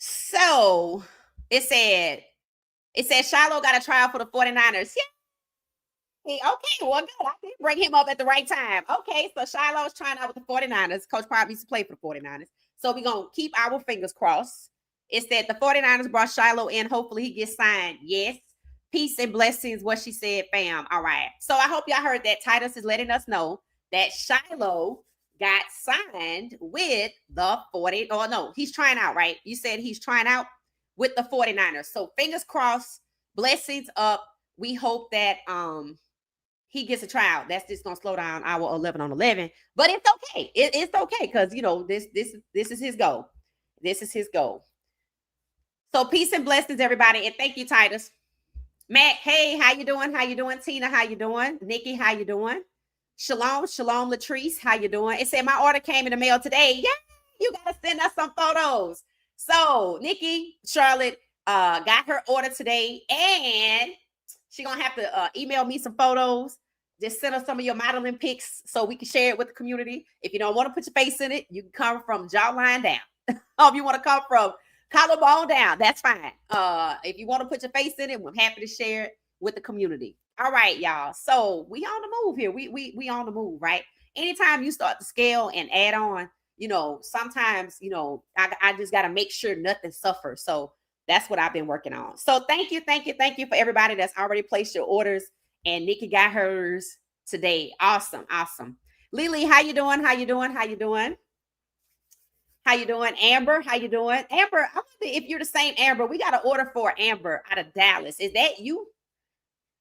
So it said Shiloh got a trial for the 49ers. Yeah. Okay, well, good. I did bring him up at the right time. Okay, so Shiloh's trying out with the 49ers. Coach probably used to play for the 49ers. So we're going to keep our fingers crossed. It said the 49ers brought Shiloh in. Hopefully he gets signed. Yes. Peace and blessings, What She Said, fam. All right. So I hope y'all heard that. Titus is letting us know that Shiloh got signed with the 40. Oh, no, he's trying out, right? You said he's trying out with the 49ers. So fingers crossed, blessings up. We hope that he gets a tryout. That's just gonna slow down our 11 on 11, but it's okay. It's okay because this is his goal. This is his goal. So peace and blessings, everybody, and thank you, Titus. Mac, hey, how you doing? How you doing? Tina, how you doing? Nikki, how you doing? Shalom, Latrice, how you doing? It said my order came in the mail today. Yeah, you gotta send us some photos. So Nikki, Charlotte, got her order today, and she's gonna have to email me some photos. Just send us some of your modeling pics so we can share it with the community. If you don't want to put your face in it, you can come from jawline down. If you want to come from collarbone down, that's fine. If you want to put your face in it, we're happy to share it with the community. All right, y'all. So we on the move here. We on the move, right? Anytime you start to scale and add on, sometimes, I just got to make sure nothing suffers. So that's what I've been working on. So thank you for everybody that's already placed your orders. And Nikki got hers today. Awesome. Lily, how you doing? How you doing? Amber, how you doing? Amber, I wonder if you're the same Amber. We got an order for Amber out of Dallas. Is that you?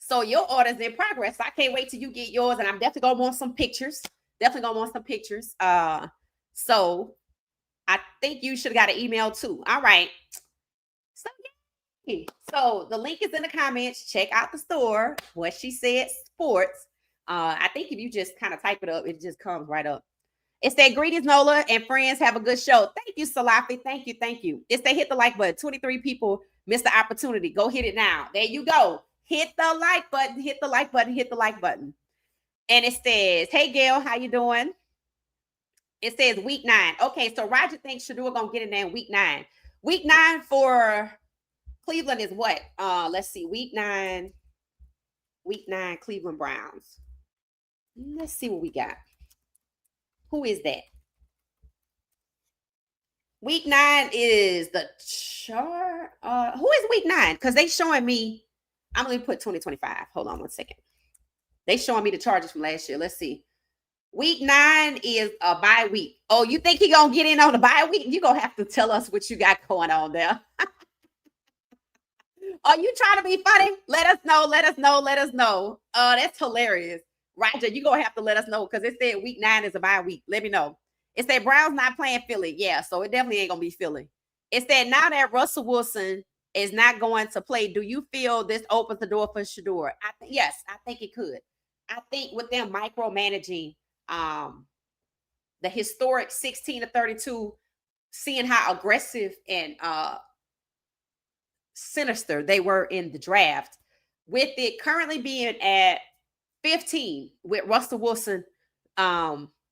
So your order's in progress. I can't wait till you get yours. And I'm definitely going to want some pictures. So I think you should have got an email too. All right. So the link is in the comments. Check out the store, What She Said Sports. I think if you just kind of type it up, it just comes right up. It said, greetings, Nola and friends. Have a good show. Thank you, Salafi. Thank you. It said, hit the like button. 23 people missed the opportunity. Go hit it now. There you go. hit the like button, hit the like button, hit the like button. And it says, hey, Gail, how you doing? It says week 9. Okay, so Roger thinks Shedeur gonna get in there in week 9. Week 9 for Cleveland is what? Let's see, week 9, Cleveland Browns. Let's see what we got. Who is that? Week 9 is the chart. Who is week 9? Because they showing me. I'm gonna put 2025. Hold on one second. They showing me the charges from last year. Let's see. Week 9 is a bye week. Oh, you think he gonna get in on the bye week? You gonna have to tell us what you got going on there. Are you trying to be funny? Let us know. Let us know. Let us know. That's hilarious. Roger, you gonna have to let us know because it said week 9 is a bye week. Let me know. It said Browns not playing Philly. Yeah, so it definitely ain't gonna be Philly. It said now that Russell Wilson is not going to play, do you feel this opens the door for Shedeur? Yes, I think it could. I think with them micromanaging the historic 16-32, seeing how aggressive and sinister they were in the draft, with it currently being at 15 with Russell Wilson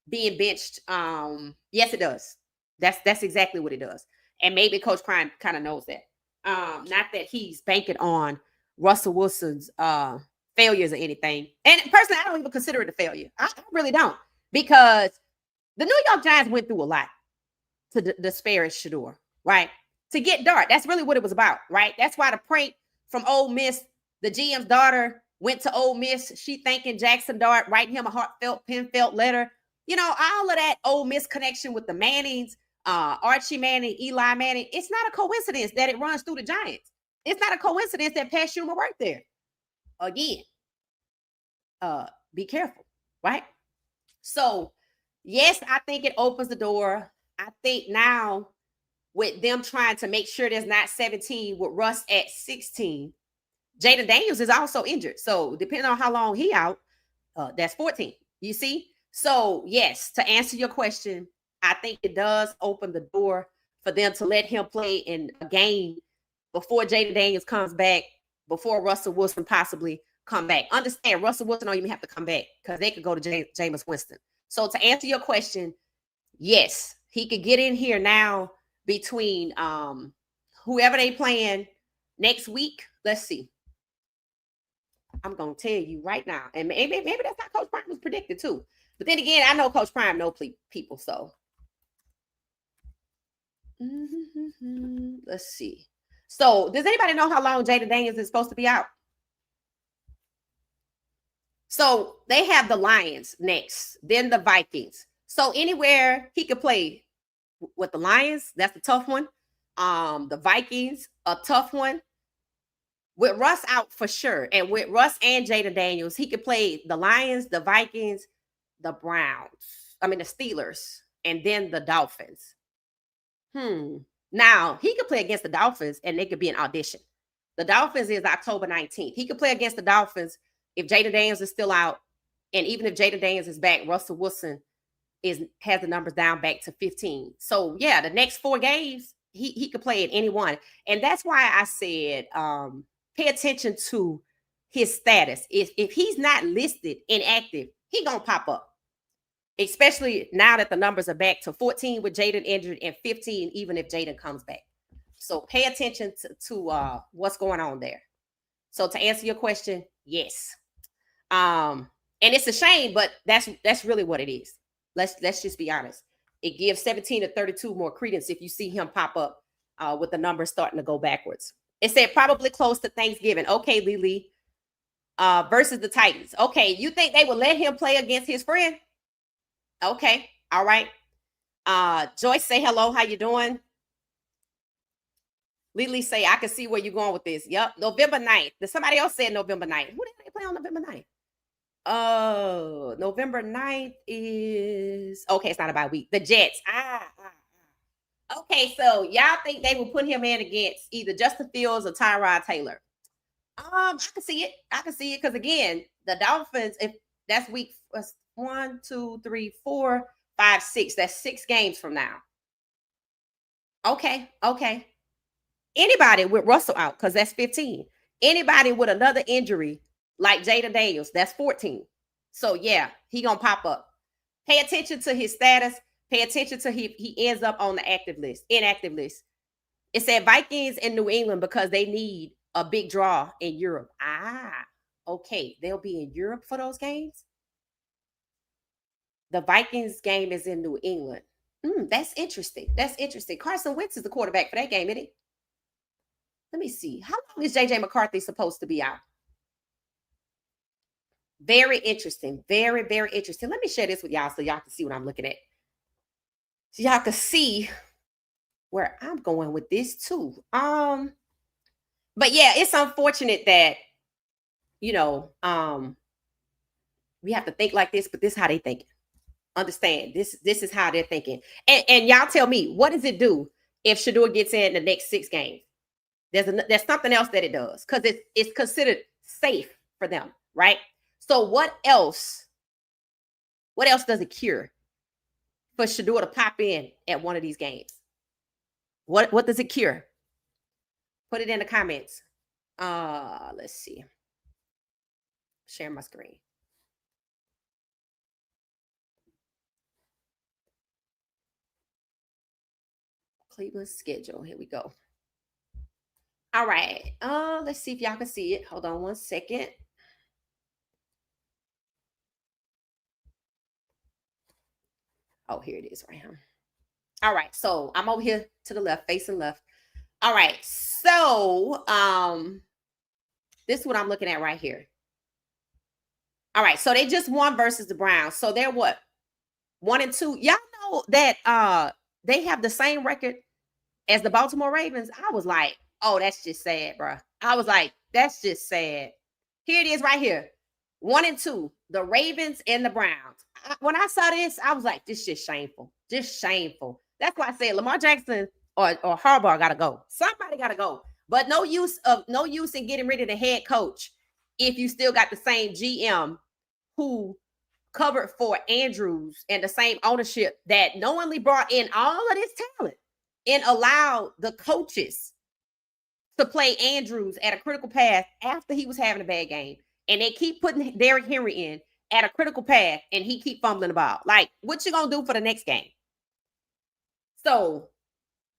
being benched. Yes, it does. That's exactly what it does. And maybe Coach Prime kind of knows that. Not that he's banking on Russell Wilson's failures or anything. And personally, I don't even consider it a failure. I really don't. Because the New York Giants went through a lot to disparage Shedeur, right? To get Dart. That's really what it was about, right? That's why the prank from Ole Miss, the GM's daughter went to Ole Miss. She thanking Jackson Dart, writing him a heartfelt, penfelt letter. You know, all of that Ole Miss connection with the Mannings, Archie Manning, Eli Manning. It's not a coincidence that it runs through the Giants. It's not a coincidence that Pat Schumer worked there. Again, be careful, right? So, yes, I think it opens the door. I think now with them trying to make sure there's not 17 with Russ at 16, Jaden Daniels is also injured. So, depending on how long he out, that's 14. You see? So, yes, to answer your question, I think it does open the door for them to let him play in a game before Jaden Daniels comes back, before Russell Wilson possibly come back. Understand, Russell Wilson don't even have to come back because they could go to Jameis Winston. So to answer your question, yes, he could get in here now between whoever they playing next week. Let's see. I'm going to tell you right now. And maybe that's how Coach Prime was predicted too. But then again, I know Coach Prime knows people. So let's see. So does anybody know how long Jaden Daniels is supposed to be out? So they have the Lions next, then the Vikings. So anywhere he could play with the Lions, that's a tough one. The Vikings, a tough one. With Russ out for sure. And with Russ and Jaden Daniels, he could play the Lions, the Vikings, the the Steelers, and then the Dolphins. Now, he could play against the Dolphins, and they could be an audition. The Dolphins is October 19th. He could play against the Dolphins if Jaden Daniels is still out. And even if Jaden Daniels is back, Russell Wilson has the numbers down back to 15. So, yeah, the next 4 games, he could play at any one. And that's why I said pay attention to his status. If he's not listed inactive, he going to pop up. Especially now that the numbers are back to 14 with Jaden injured and 15 even if Jaden comes back. So pay attention to what's going on there. So to answer your question, yes. And it's a shame, but that's really what it is. Let's just be honest. It gives 17-32 more credence if you see him pop up with the numbers starting to go backwards. It said probably close to Thanksgiving. Okay, Lily. Versus the Titans. Okay, you think they would let him play against his friend? Okay, all right. Joyce, say hello. How you doing? Lily say, I can see where you're going with this. Yep, November 9th. Somebody else said November 9th. Who did they play on November 9th? November 9th is... Okay, it's not a bye week. The Jets. Okay, so y'all think they will put him in against either Justin Fields or Tyrod Taylor? I can see it. Because, again, the Dolphins, if that's week 1, 2, 3, 4, 5, 6. That's 6 games from now. Okay. Anybody with Russell out, because that's 15. Anybody with another injury like Jada Daniels, that's 14. So yeah, he gonna pop up. Pay attention to his status. Pay attention to he ends up on the inactive list. It said Vikings in New England because they need a big draw in Europe. Okay. They'll be in Europe for those games. The Vikings game is in New England. That's interesting. That's interesting. Carson Wentz is the quarterback for that game, isn't he? Let me see. How long is JJ McCarthy supposed to be out? Very interesting. Very, very interesting. Let me share this with y'all so y'all can see what I'm looking at. So y'all can see where I'm going with this too. But yeah, it's unfortunate that, we have to think like this, but this is how they think. Understand this is how they're thinking. And y'all tell me, what does it do if Shedeur gets in the next 6 games? There's something else that it does because it's considered safe for them, right? So what else does it cure for Shedeur to pop in at one of these games? What does it cure? Put it in the comments. Let's see. Share my screen. Cleveland schedule. Here we go. All right. Let's see if y'all can see it. Hold on one second. Oh, here it is right here. All right. So I'm over here to the left, facing left. All right. So this is what I'm looking at right here. All right. So they just won versus the Browns. So they're what? 1-2. Y'all know that they have the same record as the Baltimore Ravens. I was like, oh, that's just sad, bro. I was like, that's just sad. Here it is right here. 1-2, the Ravens and the Browns. When I saw this, I was like, this is just shameful. Just shameful. That's why I said Lamar Jackson or Harbaugh got to go. Somebody got to go. But no use in getting rid of the head coach if you still got the same GM who covered for Andrews and the same ownership that knowingly brought in all of this talent and allowed the coaches to play Andrews at a critical pass after he was having a bad game. And they keep putting Derrick Henry in at a critical pass and he keep fumbling the ball. Like, what you going to do for the next game? So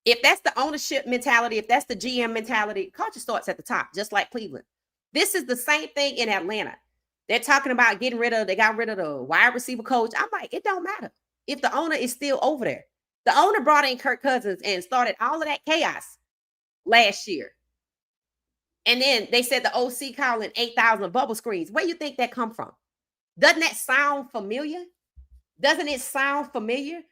if that's the ownership mentality, if that's the GM mentality, culture starts at the top, just like Cleveland. This is the same thing in Atlanta. They're talking about they got rid of the wide receiver coach. I'm like, it don't matter if the owner is still over there. The owner brought in Kirk Cousins and started all of that chaos last year. And then they said the OC calling 8,000 bubble screens. Where do you think that come from? Doesn't that sound familiar? Doesn't it sound familiar?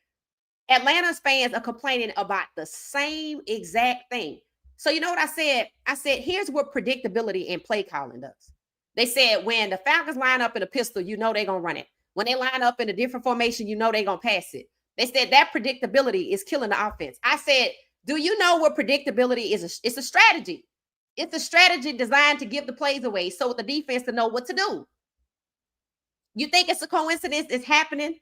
Atlanta's fans are complaining about the same exact thing. So you know what I said? I said, here's what predictability in play calling does. They said when the Falcons line up in a pistol, you know they're going to run it. When they line up in a different formation, you know they're going to pass it. They said that predictability is killing the offense. I said, do you know what predictability is? It's a strategy. It's a strategy designed to give the plays away so the defense to know what to do. You think it's a coincidence it's happening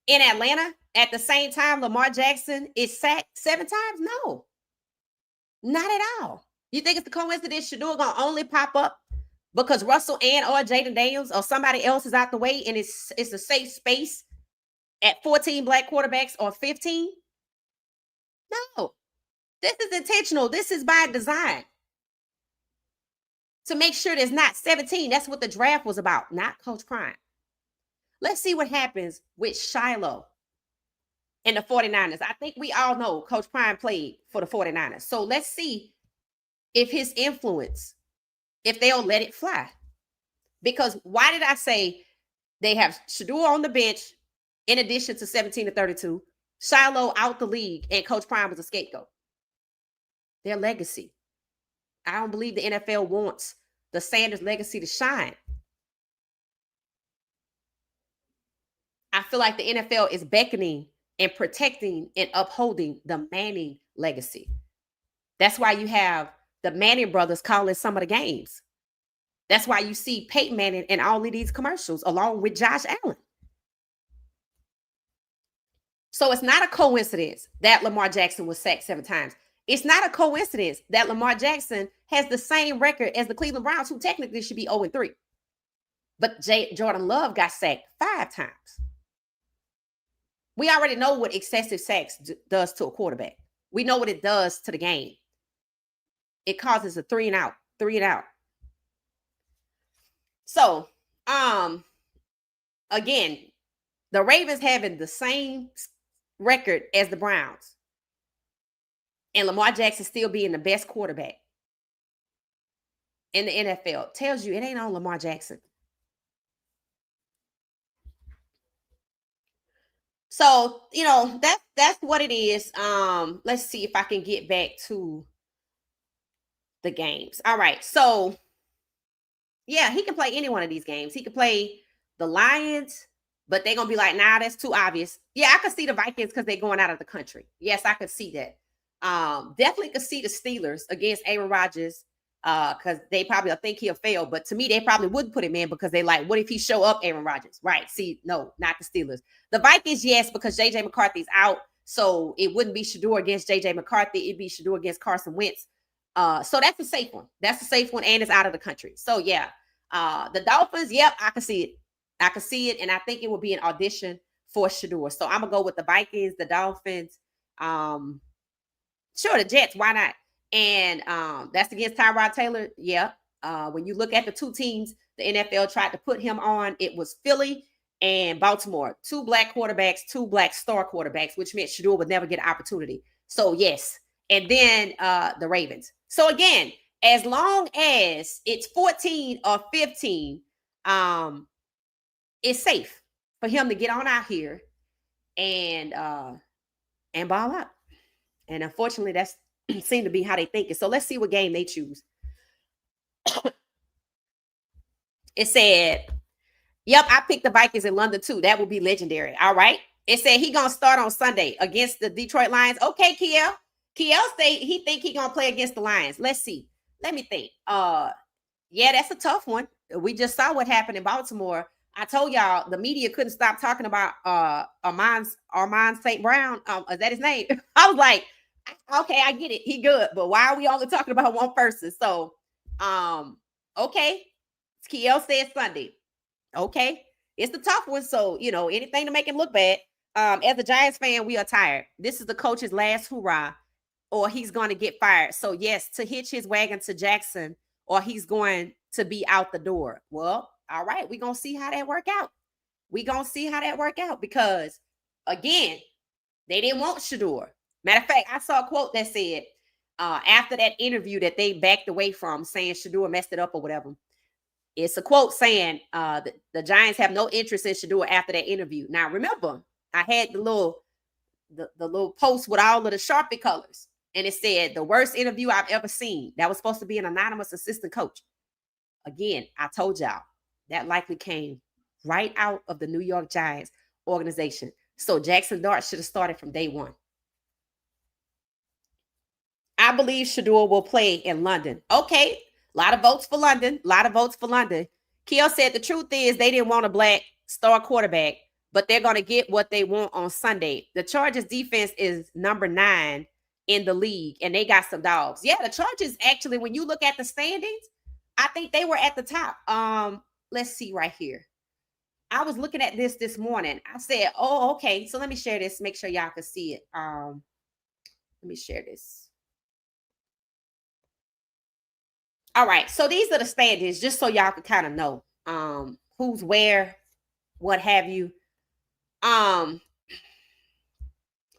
in Atlanta at the same time Lamar Jackson is sacked 7 times? No, not at all. You think it's the coincidence Shedeur going to only pop up because Russell and or Jaden Daniels or somebody else is out the way and it's a safe space at 14 black quarterbacks or 15? No, this is intentional. This is by design. To make sure there's not 17. That's what the draft was about, not Coach Prime. Let's see what happens with Shiloh and the 49ers. I think we all know Coach Prime played for the 49ers. So let's see if his influence, if they'll let it fly. Because why did I say they have Shedeur on the bench in addition to 17-32, Shiloh out the league, and Coach Prime was a scapegoat? Their legacy. I don't believe the NFL wants the Sanders legacy to shine. I feel like the NFL is beckoning and protecting and upholding the Manning legacy. That's why you have the Manning brothers calling some of the games. That's why you see Peyton Manning in all of these commercials along with Josh Allen. So it's not a coincidence that Lamar Jackson was sacked 7 times. It's not a coincidence that Lamar Jackson has the same record as the Cleveland Browns, who technically should be 0-3. But Jordan Love got sacked 5 times. We already know what excessive sacks does to a quarterback. We know what it does to the game. It causes a 3 and out. So, again, the Ravens having the same record as the Browns, and Lamar Jackson still being the best quarterback in the NFL tells you it ain't on Lamar Jackson. So, that's what it is. Let's see if I can get back to the games. All right. So, yeah, he can play any one of these games. He can play the Lions, but they're going to be like, nah, that's too obvious. Yeah, I could see the Vikings because they're going out of the country. Yes, I could see that. Definitely could see the Steelers against Aaron Rodgers because they probably think he'll fail. But to me, they probably wouldn't put him in because they like, what if he show up Aaron Rodgers? Right. See, no, not the Steelers. The Vikings, yes, because J.J. McCarthy's out. So it wouldn't be Shedeur against J.J. McCarthy. It'd be Shedeur against Carson Wentz. So that's a safe one. That's a safe one, and it's out of the country. So, yeah. The Dolphins, yep, I can see it. I can see it, and I think it will be an audition for Shedeur. So I'm going to go with the Vikings, the Dolphins. Sure, the Jets, why not? And that's against Tyrod Taylor. Yeah. When you look at the 2 teams the NFL tried to put him on, it was Philly and Baltimore. 2 black quarterbacks, 2 black star quarterbacks, which meant Shedeur would never get an opportunity. So, yes. And then the Ravens. So, again, as long as it's 14 or 15, it's safe for him to get on out here and ball out. And unfortunately, that's seemed to be how they think it. So let's see what game they choose. It said, yep, I picked the Vikings in London too. That would be legendary. All right. It said he gonna start on Sunday against the Detroit Lions. Okay, Kiel. Kiel say he think he gonna play against the Lions. Let's see. Let me think. Yeah, that's a tough one. We just saw what happened in Baltimore. I told y'all the media couldn't stop talking about Armand St. Brown. Is that his name? I was like, okay, I get it. He good, but why are we only talking about one person? So, okay. Kiel said Sunday. Okay. It's the tough one. So, anything to make him look bad. As a Giants fan, we are tired. This is the coach's last hurrah, or he's going to get fired. So, yes, to hitch his wagon to Jackson, or he's going to be out the door. Well, all right, we're going to see how that work out. Because, again, they didn't want Shedeur. Matter of fact, I saw a quote that said, after that interview that they backed away from, saying Shedeur messed it up or whatever, it's a quote saying the Giants have no interest in Shedeur after that interview. Now, remember, I had the little post with all of the Sharpie colors, and it said, the worst interview I've ever seen. That was supposed to be an anonymous assistant coach. Again, I told y'all, that likely came right out of the New York Giants organization. So Jackson Dart should have started from day one. I believe Shedeur will play in London. Okay, a lot of votes for London. Kiel said the truth is they didn't want a black star quarterback, but they're going to get what they want on Sunday. The Chargers defense is number 9 in the league, and they got some dogs. Yeah, the Chargers, actually, when you look at the standings, I think they were at the top. Let's see right here. I was looking at this morning. I said, oh, okay. So let me share this. Make sure y'all can see it. Let me share this. All right. So these are the standings, just so y'all can kind of know who's where, what have you.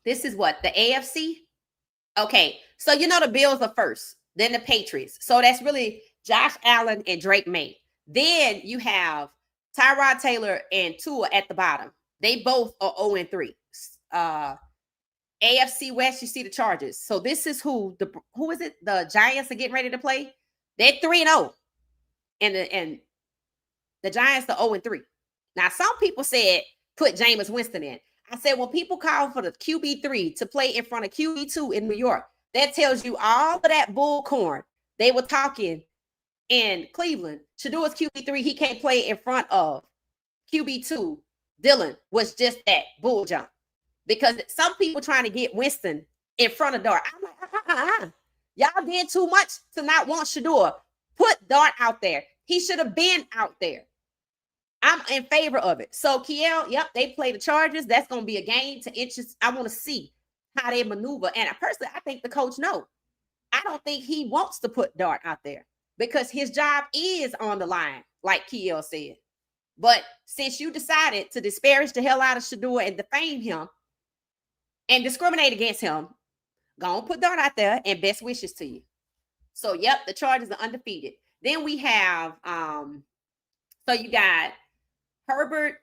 This is what? The AFC? Okay. So the Bills are first, then the Patriots. So that's really Josh Allen and Drake May. Then you have Tyrod Taylor and Tua at the bottom. They both are 0-3. AFC West, you see the Chargers. So this is who is it? The Giants are getting ready to play. They're 3-0. And the Giants are 0-3. Now, some people said put Jameis Winston in. I said, when people call for the QB3 to play in front of QB2 in New York, that tells you all of that bullcorn they were talking in Cleveland. Shedeur's QB3, he can't play in front of QB2. Dylan was just that bull jump. Because some people trying to get Winston in front of Dart. I'm like, y'all did too much to not want Shedeur. Put Dart out there. He should have been out there. I'm in favor of it. So Kiel, yep, they play the Chargers. That's going to be a game to interest. I want to see how they maneuver. And personally, I think the coach knows. I don't think he wants to put Dart out there because his job is on the line, like Kiel said. But since you decided to disparage the hell out of Shedeur and defame him and discriminate against him, go on, put Dart out there, and best wishes to you. So, yep, the Chargers are undefeated. Then we have, so you got Herbert,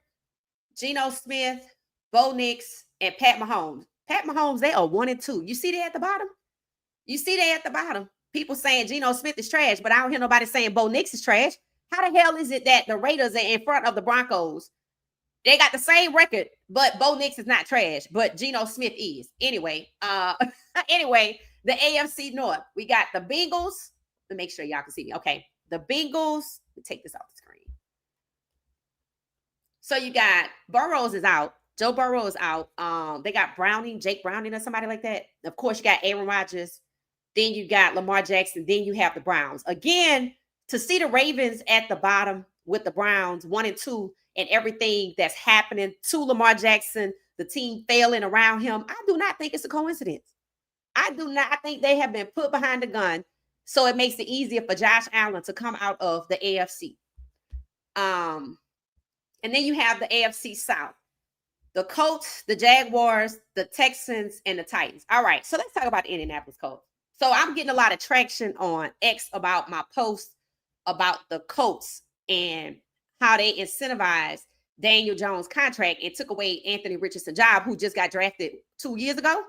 Geno Smith, Bo Nix, and Pat Mahomes. Pat Mahomes, they are 1-2. You see they at the bottom? You see they at the bottom. People saying Geno Smith is trash, but I don't hear nobody saying Bo Nix is trash. How the hell is it that the Raiders are in front of the Broncos? They got the same record, but Bo Nix is not trash, but Geno Smith is. Anyway, anyway, the AFC North, we got the Bengals. Let me make sure y'all can see me. Okay, the Bengals. Let me take this off the screen. So you got Burrows is out. Joe Burrow is out. They got Browning, Jake Browning or somebody like that. Of course, you got Aaron Rodgers. Then you got Lamar Jackson. Then you have the Browns. Again, to see the Ravens at the bottom with the Browns 1-2 and everything that's happening to Lamar Jackson, the team failing around him, I do not think it's a coincidence. I do not. I think they have been put behind the gun, so it makes it easier for Josh Allen to come out of the AFC. And then you have the AFC South. The Colts, the Jaguars, the Texans, and the Titans. All right, so let's talk about the Indianapolis Colts. So I'm getting a lot of traction on X about my post about the Colts and how they incentivized Daniel Jones' contract and took away Anthony Richardson's job, who just got drafted 2 years ago.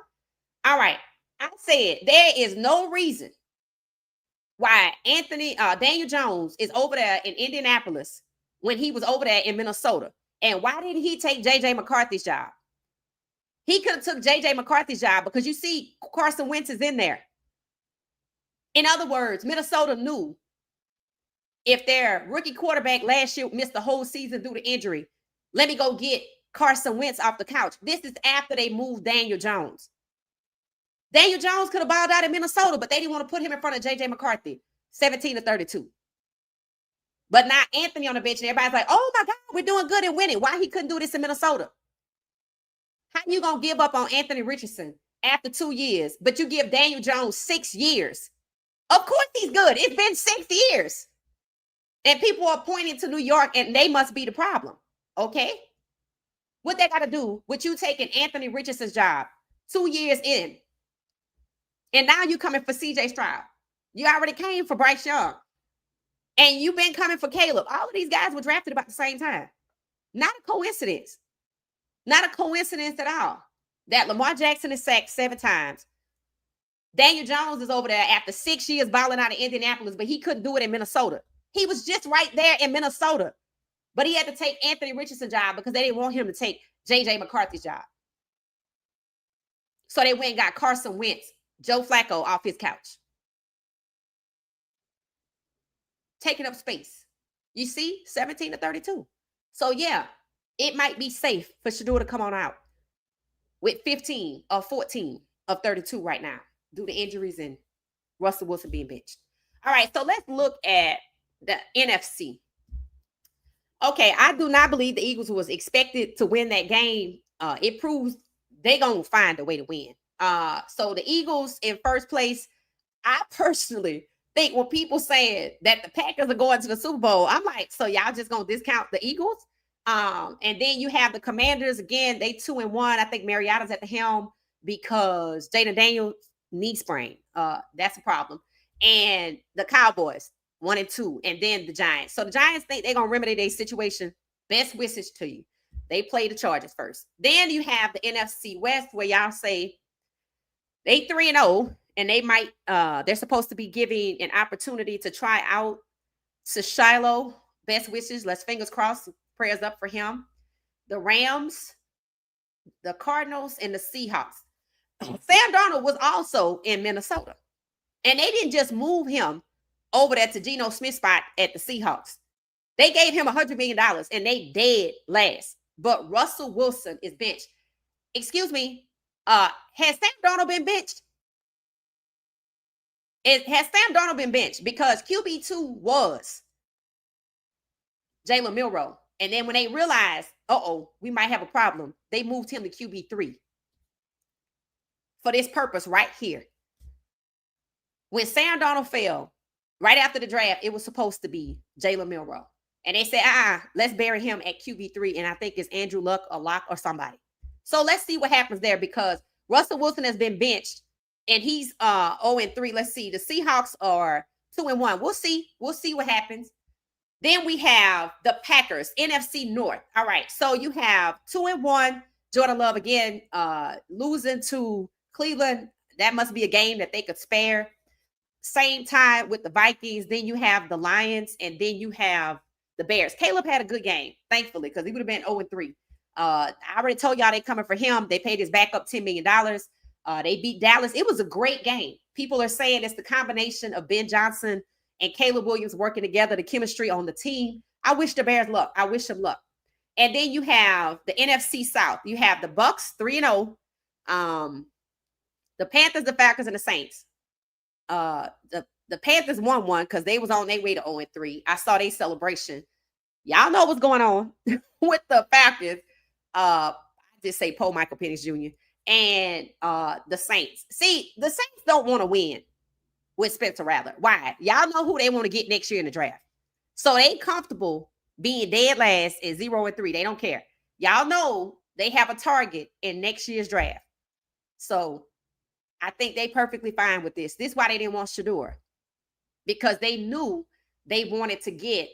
All right, I said there is no reason why Daniel Jones is over there in Indianapolis when he was over there in Minnesota. And why didn't he take J.J. McCarthy's job? He could have took J.J. McCarthy's job because you see Carson Wentz is in there. In other words, Minnesota knew if their rookie quarterback last year missed the whole season due to injury, let me go get Carson Wentz off the couch. This is after they moved Daniel Jones. Daniel Jones could have balled out in Minnesota, but they didn't want to put him in front of J.J. McCarthy, 17-32. But now Anthony on the bench, and everybody's like, oh my God, we're doing good and winning. Why he couldn't do this in Minnesota? How you going to give up on Anthony Richardson after 2 years, but you give Daniel Jones 6 years? Of course he's good. It's been 6 years. And people are pointing to New York, and they must be the problem. Okay? What they got to do with you taking Anthony Richardson's job 2 years in, and now you coming for C.J. Stroud. You already came for Bryce Young. And you've been coming for Caleb. All of these guys were drafted about the same time. Not a coincidence. Not a coincidence at all that Lamar Jackson is sacked 7 times. Daniel Jones is over there after 6 years balling out of Indianapolis, but he couldn't do it in Minnesota. He was just right there in Minnesota. But he had to take Anthony Richardson's job because they didn't want him to take J.J. McCarthy's job. So they went and got Carson Wentz, Joe Flacco off his couch. Taking up space. You see, 17-32. So, yeah, it might be safe for Shedeur to come on out with 15 or 14 of 32 right now due to injuries and Russell Wilson being benched. All right, so let's look at the NFC. Okay, I do not believe the Eagles was expected to win that game. It proves they're going to find a way to win. So the Eagles in first place, I personally think when people saying that the Packers are going to the Super Bowl, I'm like, so y'all just gonna discount the Eagles? And then you have the Commanders again, they 2-1. I think Mariota's at the helm because Jaden Daniels knee sprain. That's a problem. And the Cowboys 1-2, and then the Giants. So the Giants think they're gonna remedy their situation. Best wishes to you. They play the Chargers first. Then you have the NFC West where y'all say they 3-0. And they might, they're supposed to be giving an opportunity to try out to Shiloh. Best wishes. Let's fingers crossed. Prayers up for him. The Rams, the Cardinals, and the Seahawks. Sam Darnold was also in Minnesota. And they didn't just move him over there to Geno Smith's spot at the Seahawks. They gave him $100 million and they dead last. But Russell Wilson is benched. Excuse me. Has Sam Darnold been benched? Has Sam Darnold been benched? Because QB2 was Jalen Milroe. And then when they realized, we might have a problem, they moved him to QB3 for this purpose right here. When Sam Darnold fell, right after the draft, it was supposed to be Jalen Milroe. And they said, let's bury him at QB3. And I think it's Andrew Luck or Locke or somebody. So let's see what happens there, because Russell Wilson has been benched and he's 0-3. Let's see. The Seahawks are 2-1. We'll see. We'll see what happens. Then we have the Packers, NFC North. All right. So you have 2-1. Jordan Love again losing to Cleveland. That must be a game that they could spare. Same time with the Vikings. Then you have the Lions, and then you have the Bears. Caleb had a good game, thankfully, because he would have been 0-3. I already told y'all they coming for him. They paid his backup $10 million. They beat Dallas. It was a great game. People are saying it's the combination of Ben Johnson and Caleb Williams working together, the chemistry on the team. I wish the Bears luck. I wish them luck. And then you have the NFC South. You have the Bucks 3-0, the Panthers, the Falcons, and the Saints. The Panthers 1-1 because they was on their way to 0-3. I saw their celebration. Y'all know what's going on with the Falcons. I just say Michael Penix Jr. and the Saints. See, the Saints don't want to win with Spencer Rattler. Why? Y'all know who they want to get next year in the draft. So they comfortable being dead last at 0-3. They don't care. Y'all know they have a target in next year's draft. So I think they perfectly fine with this. This is why they didn't want Shedeur, because they knew they wanted to get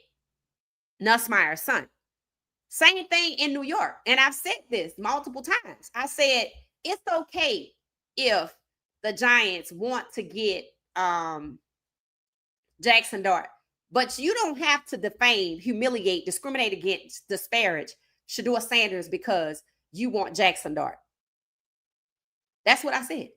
Nussmeier's son. Same thing in New York. And I've said this multiple times. I said, it's okay if the Giants want to get Jackson Dart, but you don't have to defame, humiliate, discriminate against, disparage Shedeur Sanders because you want Jackson Dart. That's what I said.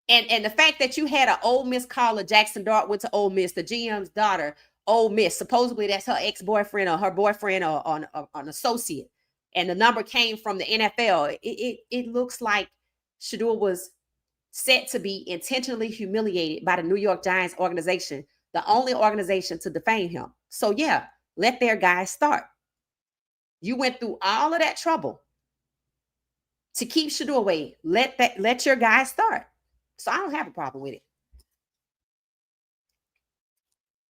And the fact that you had an Ole Miss caller, Jackson Dart went to Ole Miss, the GM's daughter, Ole Miss, supposedly that's her ex-boyfriend or her boyfriend or an associate, and the number came from the NFL. It looks like Shedeur was set to be intentionally humiliated by the New York Giants organization, the only organization to defame him. So yeah, let their guys start. You went through all of that trouble to keep Shedeur away. Let your guys start. So I don't have a problem with it.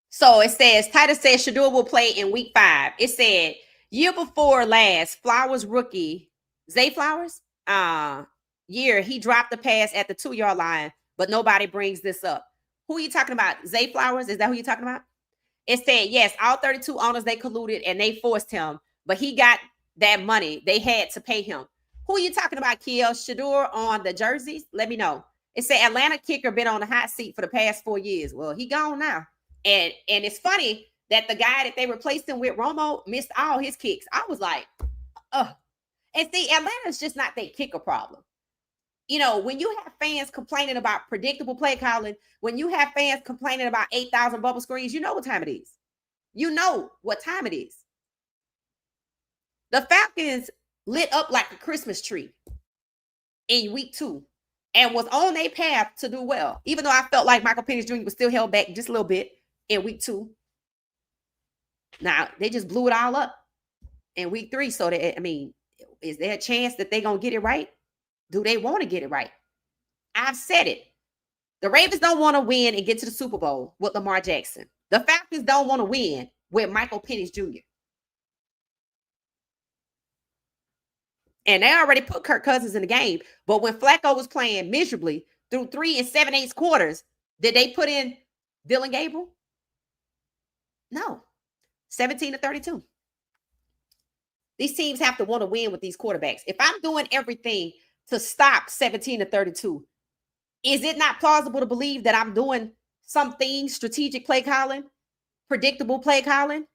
So it says, Titus says Shedeur will play in week 5. It said, year before last, Flowers rookie, Zay Flowers, year, he dropped the pass at the 2-yard line, but nobody brings this up. Who are you talking about? Zay Flowers? Is that who you're talking about? It said, yes, all 32 owners, they colluded and they forced him, but he got that money. They had to pay him. Who are you talking about, Kiel? Shedeur on the jerseys? Let me know. It said Atlanta kicker been on the hot seat for the past 4 years. Well, he gone now. And it's funny that the guy that they replaced him with, Romo, missed all his kicks. I was like, oh. And see, Atlanta's just not their kicker problem. You know, when you have fans complaining about predictable play calling, when you have fans complaining about 8,000 bubble screens, you know what time it is. You know what time it is. The Falcons lit up like a Christmas tree in week 2. And was on their path to do well, even though I felt like Michael Penix Jr. was still held back just a little bit in week 2. Now, they just blew it all up in week 3. So, is there a chance that they're going to get it right? Do they want to get it right? I've said it. The Ravens don't want to win and get to the Super Bowl with Lamar Jackson. The Falcons don't want to win with Michael Penix Jr. And they already put Kirk Cousins in the game. But when Flacco was playing miserably through 3 7/8 quarters, did they put in Dylan Gabriel? No. 17-32. These teams have to want to win with these quarterbacks. If I'm doing everything to stop 17-32, is it not plausible to believe that I'm doing something, strategic play calling, predictable play calling,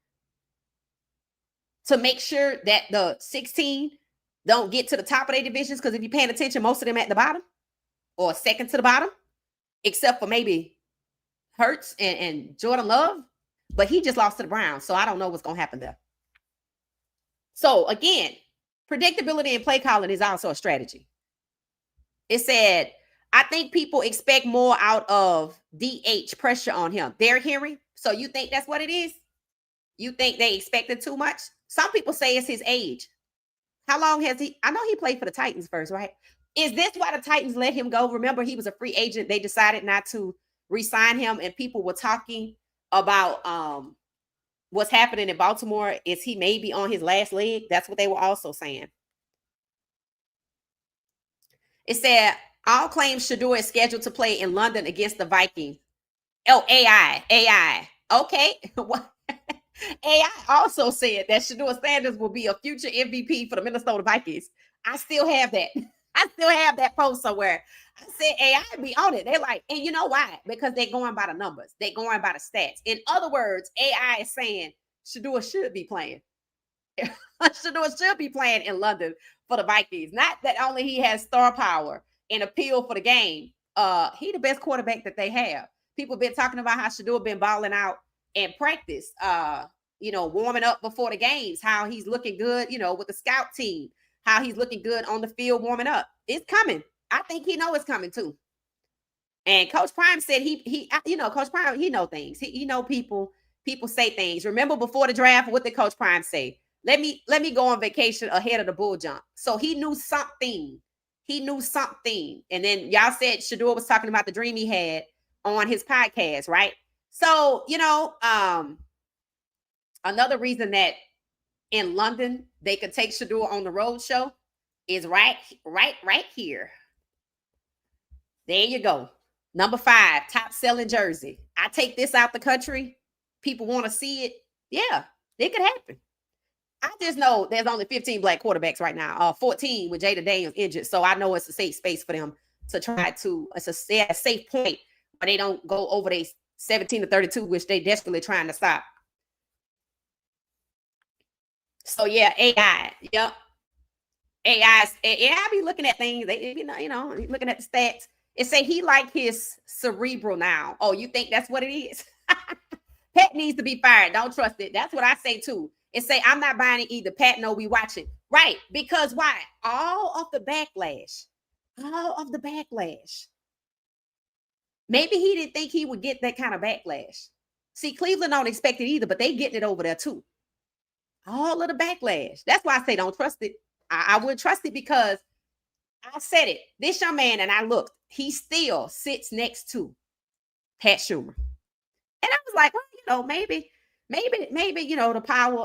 to make sure that the 16 don't get to the top of their divisions? Because if you're paying attention, most of them at the bottom or second to the bottom, except for maybe Hurts and Jordan Love. But he just lost to the Browns, so I don't know what's going to happen there. So, again, predictability in play calling is also a strategy. It said, I think people expect more out of DH pressure on him. Derrick Henry. So you think that's what it is? You think they expected too much? Some people say it's his age. How long has he? I know he played for the Titans first, right? Is this why the Titans let him go? Remember, he was a free agent. They decided not to re-sign him, and people were talking about what's happening in Baltimore. Is he maybe on his last leg? That's what they were also saying. It said all claims Shedeur is scheduled to play in London against the Vikings. Oh, AI. Okay. AI also said that Shedeur Sanders will be a future MVP for the Minnesota Vikings. I still have that. I still have that post somewhere. I said AI be on it. They're like, and you know why? Because they're going by the numbers. They're going by the stats. In other words, AI is saying Shedeur should be playing. Shedeur should be playing in London for the Vikings. Not that only he has star power and appeal for the game. He the best quarterback that they have. People been talking about how Shedeur been balling out in practice, warming up before the games, how he's looking good, with the scout team, how he's looking good on the field warming up. It's coming. I think he know it's coming too. And Coach Prime said Coach Prime, he know things. He know people say things. Remember before the draft, what did Coach Prime say? Let me go on vacation ahead of the bull jump. So he knew something. And then y'all said Shedeur was talking about the dream he had on his podcast, right? So, another reason that in London they could take Shedeur on the road show is right here. There you go. Number 5, top selling jersey. I take this out the country. People want to see it. Yeah, it could happen. I just know there's only 15 black quarterbacks right now, 14 with Jada Daniels injured. So I know it's a safe space for them to try to, it's a safe point where they don't go over they 17-32, which they desperately trying to stop. So yeah, AI. Yep. AI be looking at things. They, looking at the stats. It say he like his cerebral now. Oh, you think that's what it is? Pat needs to be fired. Don't trust it. That's what I say too. It say I'm not buying it either. Pat, no, we watching. Right. Because why? All of the backlash. Maybe he didn't think he would get that kind of backlash. See, Cleveland don't expect it either, but they getting it over there too. All of the backlash. That's why I say don't trust it. I would trust it because I said it. This young man, and I looked, he still sits next to Pat Schumer. And I was like, well, maybe, the power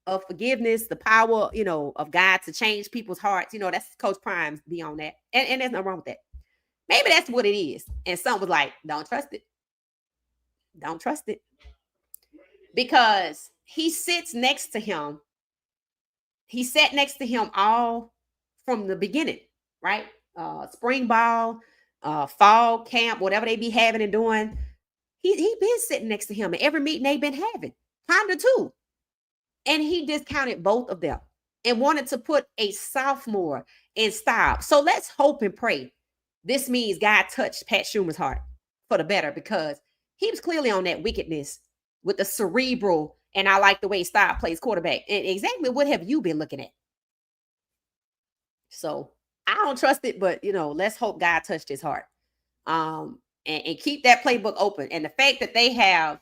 of forgiveness, the power, of God to change people's hearts. That's Coach Prime be on that. And there's nothing wrong with that. Maybe that's what it is. And some was like, don't trust it. Don't trust it. Because he sits next to him. He sat next to him all from the beginning, right? Spring ball, fall camp, whatever they be having and doing. He been sitting next to him in every meeting they've been having. Ponder too. And he discounted both of them and wanted to put a sophomore in style. So let's hope and pray. This means God touched Pat Schumer's heart for the better because he was clearly on that wickedness with the cerebral, and I like the way Style plays quarterback. And exactly what have you been looking at? So I don't trust it, but let's hope God touched his heart. And keep that playbook open. And the fact that they have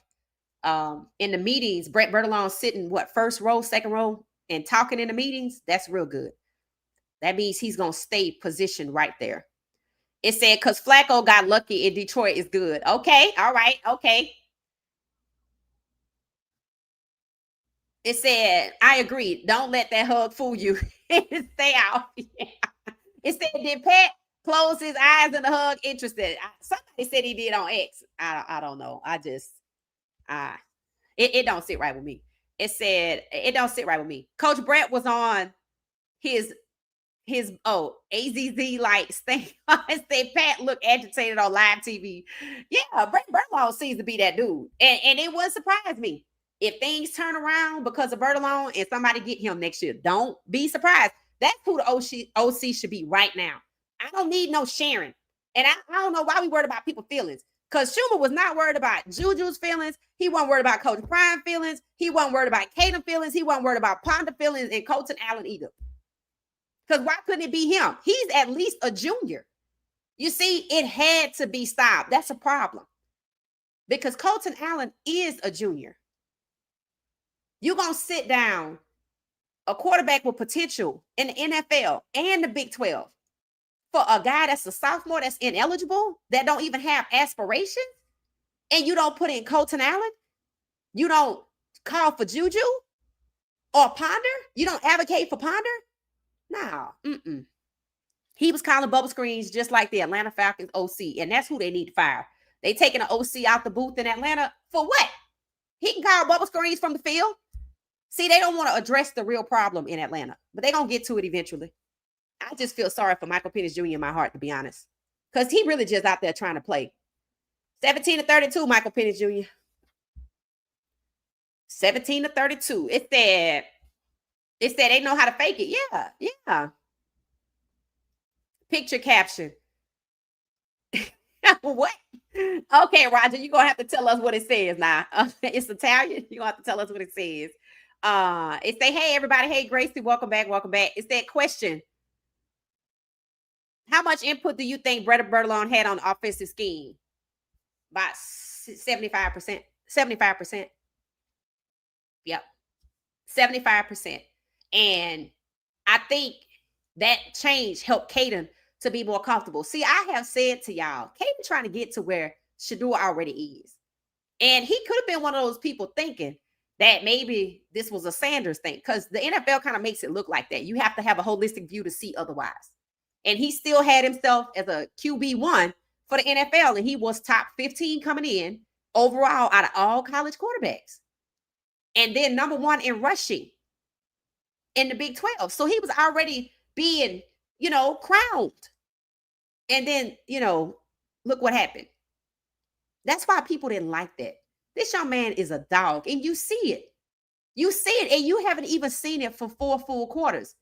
in the meetings, Brett Bertelon sitting first row, second row, and talking in the meetings, that's real good. That means he's gonna stay positioned right there. It said because Flacco got lucky in Detroit is good. Okay, all right, okay. It said, I agree. Don't let that hug fool you. Stay out. Yeah. It said, did Pat close his eyes in the hug? Interested. Somebody said he did on X. I don't know. It don't sit right with me. It said, it don't sit right with me. Coach Brett was on his AZZ lights thing. Say Pat looked agitated on live TV. Yeah, Brett Bertelon seems to be that dude. And it wouldn't surprise me. If things turn around because of Bertelon and somebody get him next year, don't be surprised. That's who the OC should be right now. I don't need no sharing. And I don't know why we worried about people's feelings. Because Schumer was not worried about Juju's feelings. He wasn't worried about Coach Prime feelings. He wasn't worried about Caden feelings. He wasn't worried about Ponder feelings and Colton Allen either. Because why couldn't it be him? He's at least a junior. You see, it had to be stopped. That's a problem because Colton Allen is a junior. You're going to sit down a quarterback with potential in the NFL and the Big 12 for a guy that's a sophomore that's ineligible, that don't even have aspirations, and you don't put in Colton Allen? You don't call for Juju or Ponder? You don't advocate for Ponder? No. He was calling bubble screens just like the Atlanta Falcons OC, and that's who they need to fire. They taking an OC out the booth in Atlanta for what? He can call bubble screens from the field. See, they don't want to address the real problem in Atlanta, but they're going to get to it eventually. I just feel sorry for Michael Penix Jr. in my heart, to be honest, because he really just out there trying to play. 17-32, Michael Penix Jr. 17-32. It said they know how to fake it. Yeah. Picture caption. What? Okay, Roger, you're gonna have to tell us what it says now. It's Italian. You're gonna have to tell us what it says. It say, hey everybody, hey Gracie, welcome back. It's that question. How much input do you think Brett Berlon had on the offensive scheme? About 75%. 75%. Yep. 75%. And I think that change helped Caden to be more comfortable. See, I have said to y'all, Caden trying to get to where Shedeur already is. And he could have been one of those people thinking that maybe this was a Sanders thing, because the NFL kind of makes it look like that. You have to have a holistic view to see otherwise. And he still had himself as a QB1 for the NFL, and he was top 15 coming in overall out of all college quarterbacks. And then number 1 in rushing in the Big 12. So he was already being, crowned. And then, look what happened. That's why people didn't like that. This young man is a dog, and you see it. You see it, and you haven't even seen it for 4 full quarters.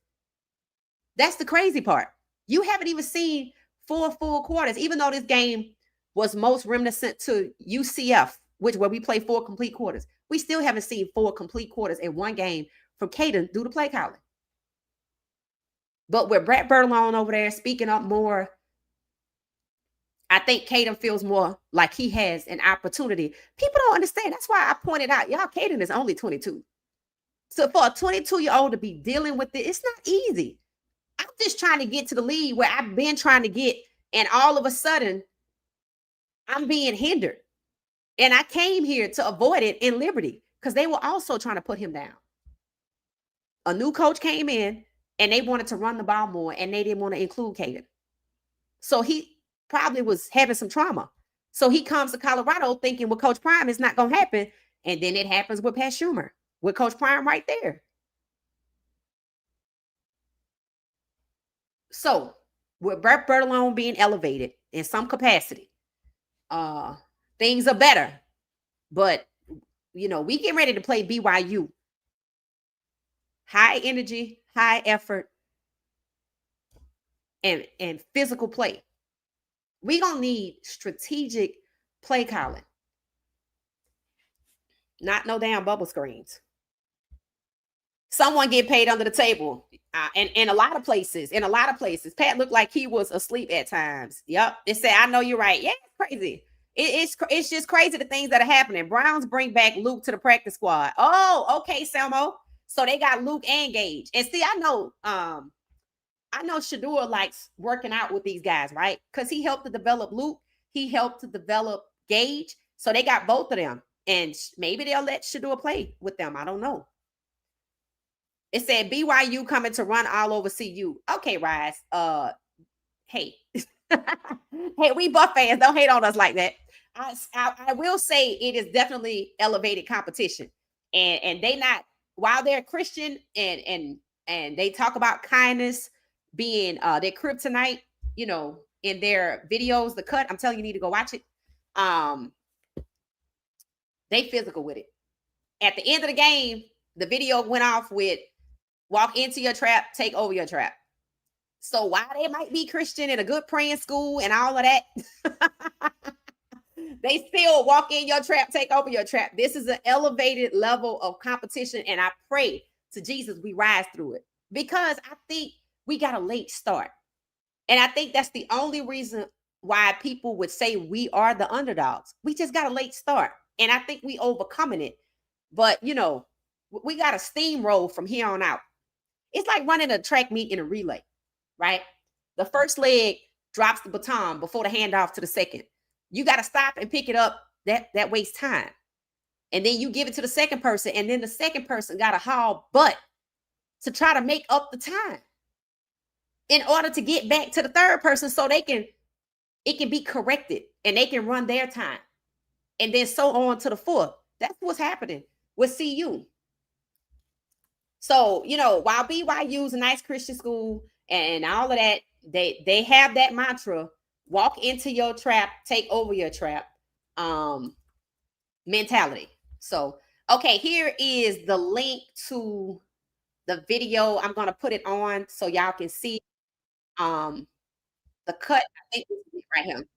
That's the crazy part. You haven't even seen 4 full quarters, even though this game was most reminiscent to UCF, where we play 4 complete quarters. We still haven't seen 4 complete quarters in one game from Caden due to play calling. But with Brett Berlon over there speaking up more, I think Caden feels more like he has an opportunity. People don't understand. That's why I pointed out, y'all, Caden is only 22. So for a 22-year-old to be dealing with it, it's not easy. I'm just trying to get to the league where I've been trying to get, and all of a sudden, I'm being hindered. And I came here to avoid it in Liberty because they were also trying to put him down. A new coach came in, and they wanted to run the ball more, and they didn't want to include Caden. So he probably was having some trauma. So he comes to Colorado thinking with Coach Prime it's not going to happen. And then it happens with Pat Schumer, with Coach Prime right there. So with Brett Berlon being elevated in some capacity, things are better. But, we get ready to play BYU. High energy, high effort, and physical play. We're going to need strategic play calling. Not no damn bubble screens. Someone get paid under the table. And in a lot of places, Pat looked like he was asleep at times. Yep. It said, I know you're right. Yeah, it's crazy. It's just crazy the things that are happening. Browns bring back Luke to the practice squad. Oh, okay, Selmo. So they got Luke and Gage. And see, I know Shedeur likes working out with these guys, right? Because he helped to develop Luke. He helped to develop Gage. So they got both of them. And maybe they'll let Shedeur play with them. I don't know. It said BYU coming to run all over CU. Okay, Rise. Hey. Hey, we Buff fans, don't hate on us like that. I will say it is definitely elevated competition. And they not, while they're Christian and they talk about kindness being their kryptonite, in their videos, the cut, I'm telling you, you need to go watch it. They physical with it. At the end of the game, the video went off with walk into your trap, take over your trap. So while they might be Christian in a good praying school and all of that, they still walk in your trap, take over your trap. This is an elevated level of competition. And I pray to Jesus we rise through it, because I think we got a late start. And I think that's the only reason why people would say we are the underdogs. We just got a late start, and I think we overcoming it. But we got a steamroll from here on out. It's like running a track meet in a relay, right? The first leg drops the baton before the handoff to the second. You got to stop and pick it up. That wastes time. And then you give it to the second person, and then the second person got to haul butt to try to make up the time in order to get back to the third person so it can be corrected and they can run their time. And then so on to the fourth. That's what's happening with CU. So, while BYU is a nice Christian school and all of that, they have that mantra, walk into your trap, take over your trap mentality. So, okay, here is the link to the video. I'm going to put it on so y'all can see the cut. I think this is it right here.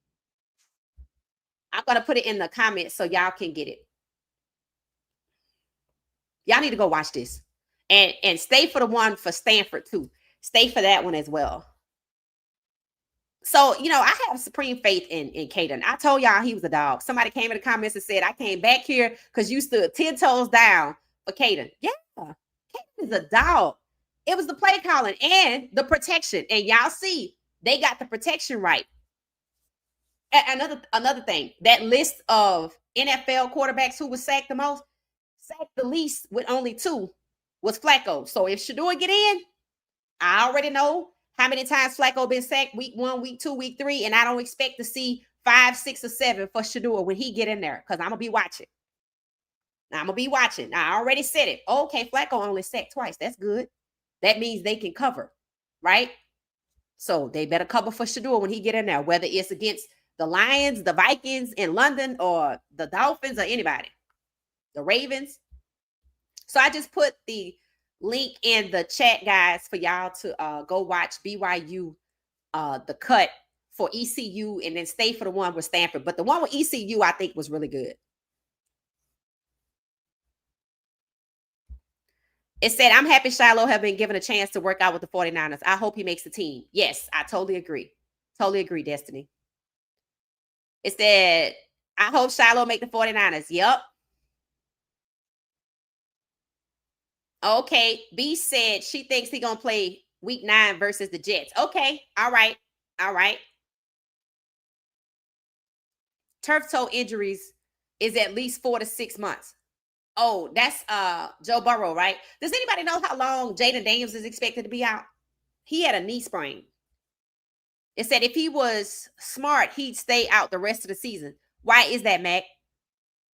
I'm going to put it in the comments so y'all can get it. Y'all need to go watch this. And stay for the one for Stanford too. Stay for that one as well. So, I have supreme faith in Caden. I told y'all he was a dog. Somebody came in the comments and said, I came back here because you stood 10 toes down for Caden. Yeah, Caden is a dog. It was the play calling and the protection. And y'all see, they got the protection right. Another thing, that list of NFL quarterbacks who was sacked the most, sacked the least with only 2 was Flacco. So if Shedeur get in, I already know how many times Flacco been sacked week 1, week 2, week 3, and I don't expect to see 5, 6, or 7 for Shedeur when he get in there because I'm going to be watching. I already said it. Okay, Flacco only sacked twice. That's good. That means they can cover, right? So they better cover for Shedeur when he get in there, whether it's against the Lions, the Vikings in London, or the Dolphins, or anybody, the Ravens. So I just put the link in the chat, guys, for y'all to go watch BYU, the cut for ECU, and then stay for the one with Stanford. But the one with ECU, I think, was really good. It said, I'm happy Shiloh have been given a chance to work out with the 49ers. I hope he makes the team. Yes, I totally agree. Totally agree, Destiny. It said, I hope Shiloh make the 49ers. Yep. Okay, B said she thinks he's going to play week 9 versus the Jets. Okay, all right. Turf toe injuries is at least 4 to 6 months. Oh, that's Joe Burrow, right? Does anybody know how long Jaden Daniels is expected to be out? He had a knee sprain. It said if he was smart, he'd stay out the rest of the season. Why is that, Mac?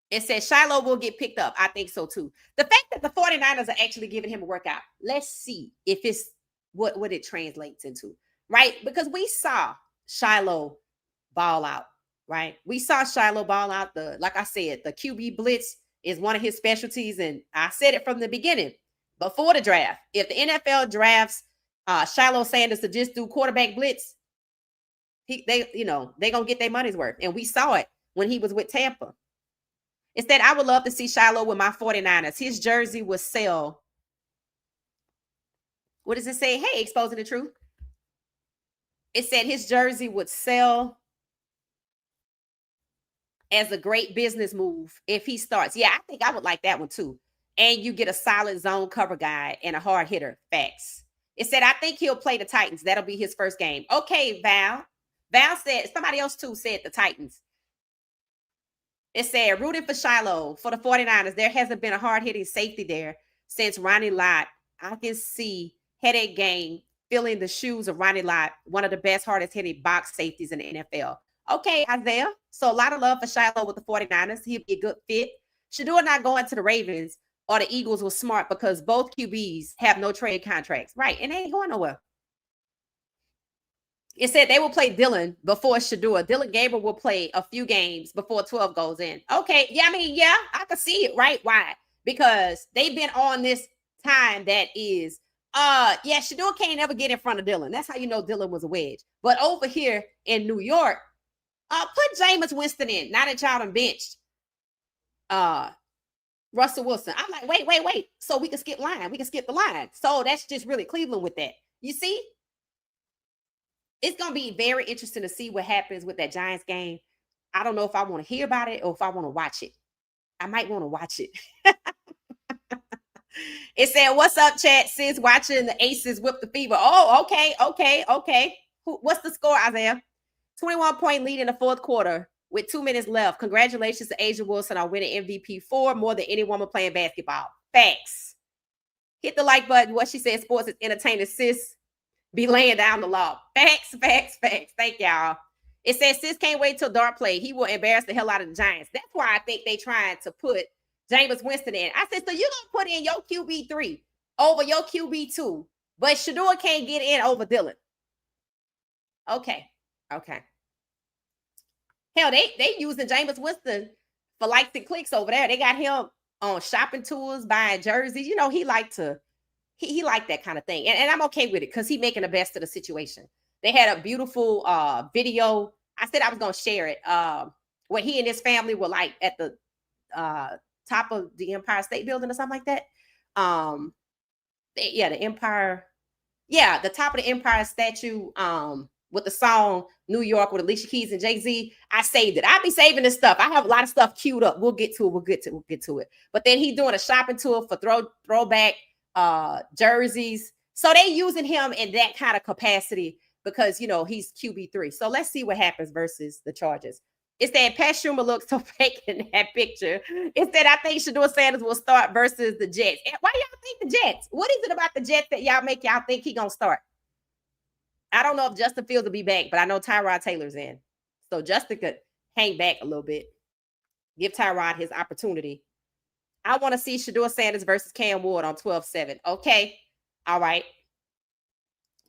It says Shiloh will get picked up. I think so too. The fact that the 49ers are actually giving him a workout, let's see if it's what it translates into, right? Because we saw Shiloh ball out, right? We saw Shiloh ball out. Like I said, the QB blitz is one of his specialties. And I said it from the beginning, before the draft. If the NFL drafts Shiloh Sanders to just do quarterback blitz, they're going to get their money's worth. And we saw it when he was with Tampa. Instead, I would love to see Shiloh with my 49ers. His jersey would sell. What does it say? Hey, exposing the truth. It said his jersey would sell as a great business move if he starts. Yeah, I think I would like that one too. And you get a solid zone cover guy and a hard hitter. Facts. It said, I think he'll play the Titans. That'll be his first game. Okay, Val. Val said, somebody else too said the Titans. It said, rooting for Shiloh for the 49ers. There hasn't been a hard-hitting safety there since Ronnie Lott. I can see headache game filling the shoes of Ronnie Lott, one of the best, hardest-hitting box safeties in the NFL. Okay, Isaiah. So a lot of love for Shiloh with the 49ers. He'll be a good fit. Shedeur not going to the Ravens or the Eagles was smart because both QBs have no trade contracts. Right, and they ain't going nowhere. It said they will play Dylan before Shedeur. Dylan Gabriel will play a few games before 12 goes in. Okay. Yeah, I can see it, right? Why? Because they've been on this time that is, Shedeur can't ever get in front of Dylan. That's how you know Dylan was a wedge. But over here in New York, put Jameis Winston in. Now that y'all done benched Russell Wilson. I'm like, wait. So we can skip line. We can skip the line. So that's just really Cleveland with that. You see? it's going to be very interesting to see what happens with that Giants game. I don't know if I want to hear about it or if I want to watch it. I might want to watch it. It said, what's up, chat? Sis watching the Aces whip the fever. Oh, okay. What's the score, Isaiah? 21-point lead in the fourth quarter with 2 minutes left. Congratulations to Asia Wilson on winning MVP 4 more than any woman playing basketball. Facts. Hit the like button. What she said, sports is entertaining, sis. Be laying down the law. Facts. Thank y'all. It says, sis can't wait till Dart play. He will embarrass the hell out of the Giants. That's why I think they trying to put Jameis Winston in. I said, so you're going to put in your QB3 over your QB2, but Shedeur can't get in over Dylan. Okay. Hell, they using Jameis Winston for likes and clicks over there. They got him on shopping tours, buying jerseys. You know, he liked that kind of thing. And I'm okay with it because he's making the best of the situation. They had a beautiful video. I said I was going to share it. Where he and his family were like at the top of the Empire State Building or something like that. The Empire. Yeah, the top of the Empire statue with the song New York with Alicia Keys and Jay-Z. I saved it. I'll be saving this stuff. I have a lot of stuff queued up. We'll get to it. But then he's doing a shopping tour for throwback jerseys. So they using him in that kind of capacity because, you know, he's QB3. So let's see what happens versus the Chargers. It said Pat Schumer looks so fake in that picture. It said, I think Shedeur Sanders will start versus the Jets. Why y'all think the Jets? What is it about the Jets that y'all make y'all think he gonna start? I don't know if Justin Fields will be back, but I know Tyrod Taylor's in. So Justin could hang back a little bit. Give Tyrod his opportunity. I want to see Shedeur Sanders versus Cam Ward on 12-7. Okay. All right.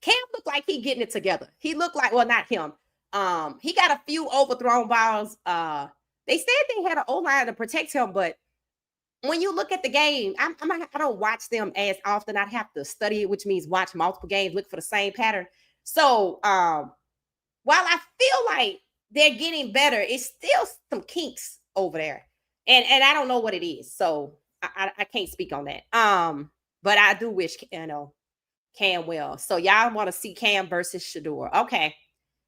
Cam looked like he getting it together. He looked like, well, not him. He got a few overthrown balls. They said they had an O-line to protect him, but when you look at the game, I don't watch them as often. I'd have to study it, which means watch multiple games, look for the same pattern. So while I feel like they're getting better, it's still some kinks over there. And I don't know what it is. So I can't speak on that. But I do wish, Cam will. So y'all want to see Cam versus Shedeur. Okay.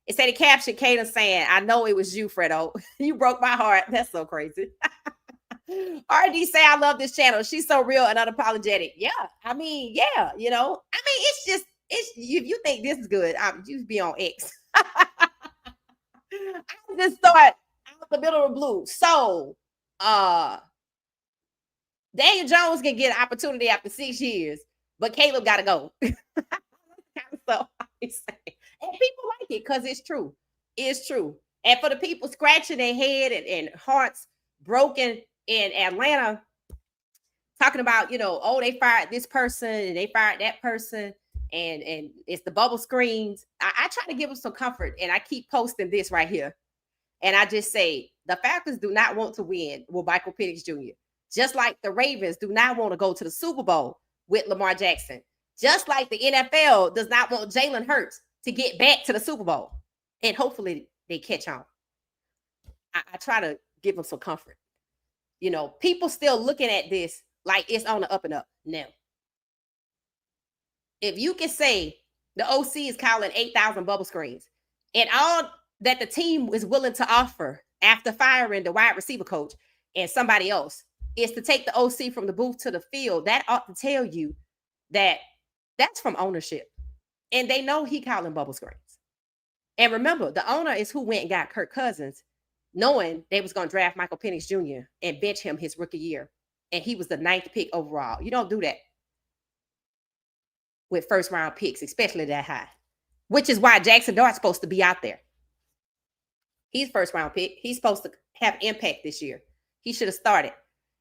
It said a caption, Kaden saying, I know it was you, Fredo. You broke my heart. That's so crazy. RD say, I love this channel. She's so real and unapologetic. Yeah. I mean, yeah, it's just, you think this is good. You be on X. I just thought out the middle of blue. So, Daniel Jones can get an opportunity after 6 years, but Caleb got to go. So I say, and people like it because it's true. It's true. And for the people scratching their head and hearts broken in Atlanta, talking about, they fired this person and they fired that person, and it's the bubble screens. I try to give them some comfort, and I keep posting this right here. And I just say, the Falcons do not want to win with Michael Penix Jr., just like the Ravens do not want to go to the Super Bowl with Lamar Jackson. Just like the NFL does not want Jalen Hurts to get back to the Super Bowl. And hopefully they catch on. I try to give them some comfort. People still looking at this like it's on the up and up. No. If you can say the OC is calling 8,000 bubble screens and all that the team is willing to offer after firing the wide receiver coach and somebody else is to take the OC from the booth to the field, that ought to tell you that that's from ownership. And they know he calling bubble screens. And remember, the owner is who went and got Kirk Cousins, knowing they was going to draft Michael Penix Jr. and bench him his rookie year. And he was the 9th pick overall. You don't do that with first round picks, especially that high, which is why Jackson Dart's supposed to be out there. He's first round pick. He's supposed to have impact this year. He should have started.